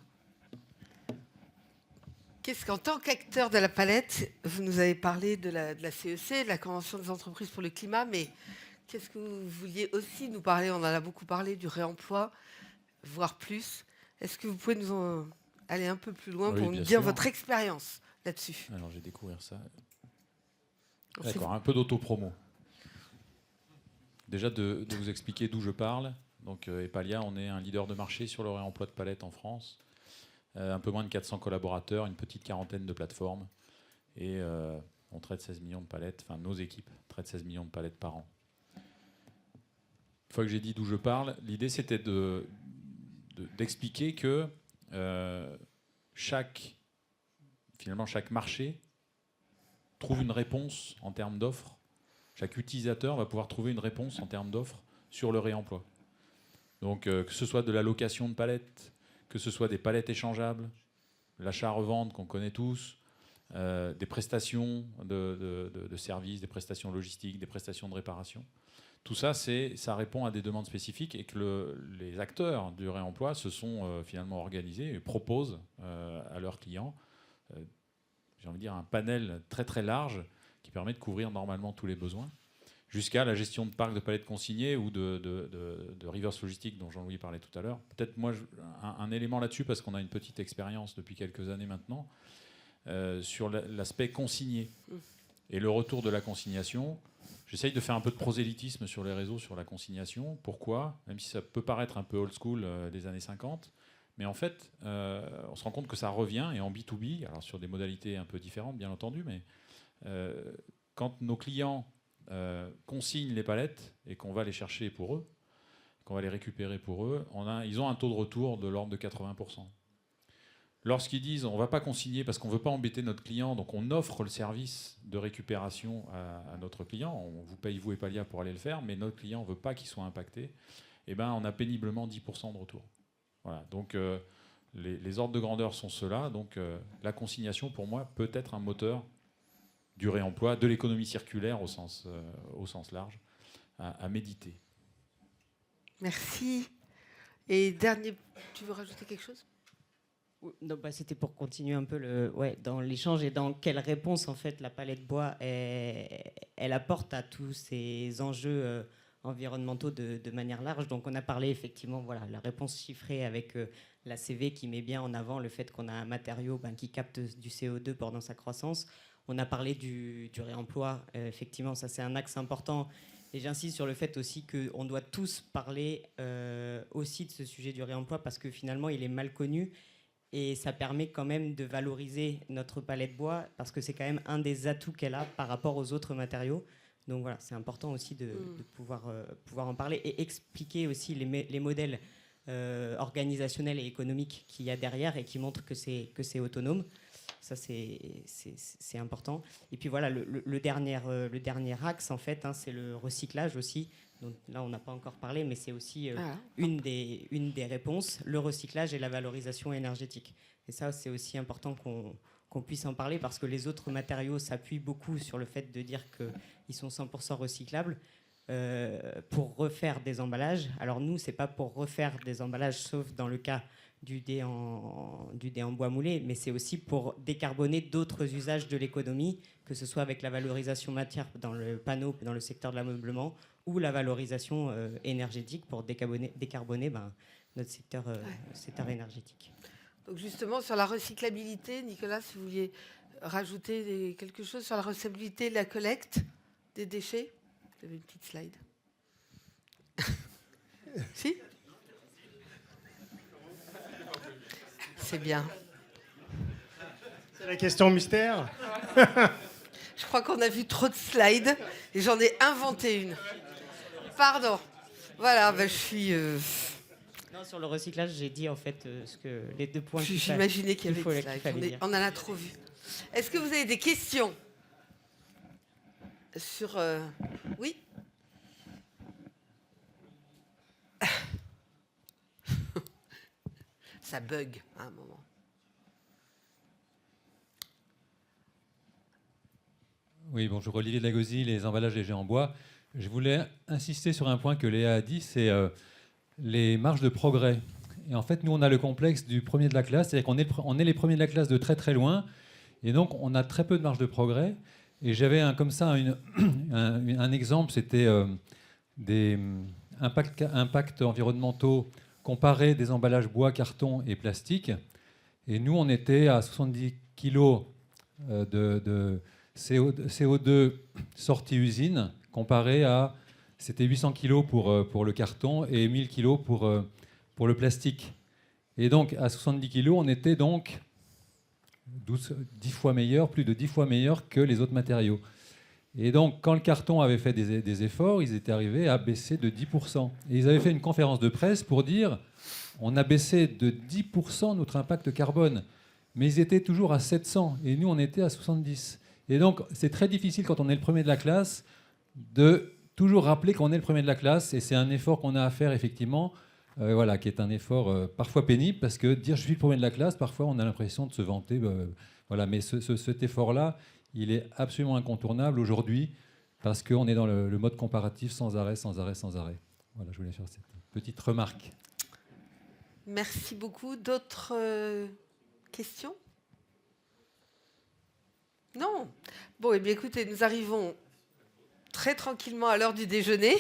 Qu'est-ce qu'en tant qu'acteur de la palette, vous nous avez parlé de la CEC, de la Convention des entreprises pour le climat, mais qu'est-ce que vous vouliez aussi nous parler? On en a beaucoup parlé du réemploi, voire plus. Est-ce que vous pouvez aller un peu plus loin Oui, pour bien nous dire sûr. votre expérience là-dessus? Alors, je vais découvrir ça. On sait- D'accord, un peu d'auto-promo. Déjà, de vous expliquer d'où je parle. Donc, Epalia, on est un leader de marché sur le réemploi de palettes en France. Un peu moins de 400 collaborateurs, une petite quarantaine de plateformes. Et on traite 16 millions de palettes, enfin, nos équipes traitent 16 millions de palettes par an. Une fois que j'ai dit d'où je parle, l'idée, c'était d'expliquer que chaque marché trouve une réponse en termes d'offres. Chaque utilisateur va pouvoir trouver une réponse en termes d'offres sur le réemploi. Donc, que ce soit de la location de palettes, que ce soit des palettes échangeables, l'achat-revente qu'on connaît tous, des prestations de services, des prestations logistiques, des prestations de réparation. Tout ça, ça répond à des demandes spécifiques et que les acteurs du réemploi se sont finalement organisés et proposent à leurs clients, j'ai envie de dire, un panel très très large qui permet de couvrir normalement tous les besoins, jusqu'à la gestion de parcs de palettes consignées ou de reverse logistique dont Jean-Louis parlait tout à l'heure. Peut-être moi, un élément là-dessus, parce qu'on a une petite expérience depuis quelques années maintenant, sur l'aspect consigné et le retour de la consignation. J'essaye de faire un peu de prosélytisme sur les réseaux sur la consignation. Pourquoi? Même si ça peut paraître un peu old school des années 50. Mais en fait, on se rend compte que ça revient, et en B2B, alors sur des modalités un peu différentes, bien entendu, mais quand nos clients consignent les palettes et qu'on va les chercher pour eux, qu'on va les récupérer pour eux, ils ont un taux de retour de l'ordre de 80%. Lorsqu'ils disent on ne va pas consigner parce qu'on ne veut pas embêter notre client, donc on offre le service de récupération à notre client, on vous paye vous et Epalia pour aller le faire, mais notre client ne veut pas qu'il soit impacté, eh ben, on a péniblement 10% de retour. Voilà, donc les ordres de grandeur sont ceux-là, donc la consignation pour moi peut être un moteur du réemploi, de l'économie circulaire au sens large, à méditer. Merci. Et dernier, tu veux rajouter quelque chose? Non, c'était pour continuer un peu dans l'échange et dans quelle réponse en fait la palette bois elle apporte à tous ces enjeux environnementaux de manière large. Donc on a parlé effectivement la réponse chiffrée avec la CV qui met bien en avant le fait qu'on a un matériau qui capte du CO2 pendant sa croissance. On a parlé du réemploi, effectivement ça c'est un axe important. Et j'insiste sur le fait aussi qu'on doit tous parler aussi de ce sujet du réemploi parce que finalement il est mal connu. Et ça permet quand même de valoriser notre palette bois parce que c'est quand même un des atouts qu'elle a par rapport aux autres matériaux. Donc voilà, c'est important aussi de pouvoir en parler et expliquer aussi les modèles organisationnels et économiques qu'il y a derrière et qui montrent que c'est autonome. Ça, c'est important. Et puis voilà, le dernier axe, en fait, c'est le recyclage aussi. Donc là, on n'a pas encore parlé, mais c'est aussi une des réponses, le recyclage et la valorisation énergétique. Et ça, c'est aussi important qu'on puisse en parler parce que les autres matériaux s'appuient beaucoup sur le fait de dire qu'ils sont 100% recyclables pour refaire des emballages. Alors nous, c'est pas pour refaire des emballages, sauf dans le cas du dé en bois moulé, mais c'est aussi pour décarboner d'autres usages de l'économie, que ce soit avec la valorisation matière dans le panneau, dans le secteur de l'ameublement, ou la valorisation énergétique pour décarboner notre secteur énergétique. Donc justement, sur la recyclabilité, Nicolas, si vous vouliez rajouter quelque chose sur la recyclabilité de la collecte des déchets. Vous avez une petite slide. Si? C'est bien. C'est la question mystère. Je crois qu'on a vu trop de slides et j'en ai inventé une. Pardon. Voilà, je suis... Non, sur le recyclage, j'ai dit en fait les 2 points. J'imaginais qu'il y avait des slides. On en a trop vu. Est-ce que vous avez des questions sur... Oui. Ça bug à un moment. Oui, bonjour, Olivier Lagosi, les emballages légers en bois. Je voulais insister sur un point que Léa a dit, c'est les marges de progrès. Et en fait, nous, on a le complexe du premier de la classe, c'est-à-dire qu'on est les premiers de la classe de très très loin, et donc on a très peu de marge de progrès. Et j'avais comme ça un exemple, c'était des impacts environnementaux comparés des emballages bois, carton et plastique. Et nous, on était à 70 kg de CO2 sortie usine, comparé à... C'était 800 kg pour le carton et 1000 kg pour le plastique. Et donc, à 70 kg, on était donc 10 fois meilleur, plus de 10 fois meilleur que les autres matériaux. Et donc, quand le carton avait fait des efforts, ils étaient arrivés à baisser de 10%. Et ils avaient fait une conférence de presse pour dire on a baissé de 10% notre impact carbone. Mais ils étaient toujours à 700 et nous, on était à 70. Et donc, c'est très difficile quand on est le premier de la classe de toujours rappeler qu'on est le premier de la classe. Et c'est un effort qu'on a à faire, effectivement, voilà, qui est un effort parfois pénible, parce que dire je suis le premier de la classe, parfois on a l'impression de se vanter. Voilà, mais cet effort-là, il est absolument incontournable aujourd'hui, parce qu'on est dans le mode comparatif sans arrêt, sans arrêt, sans arrêt. Voilà, je voulais faire cette petite remarque. Merci beaucoup. D'autres questions? Non? Bon, eh bien écoutez, nous arrivons très tranquillement à l'heure du déjeuner.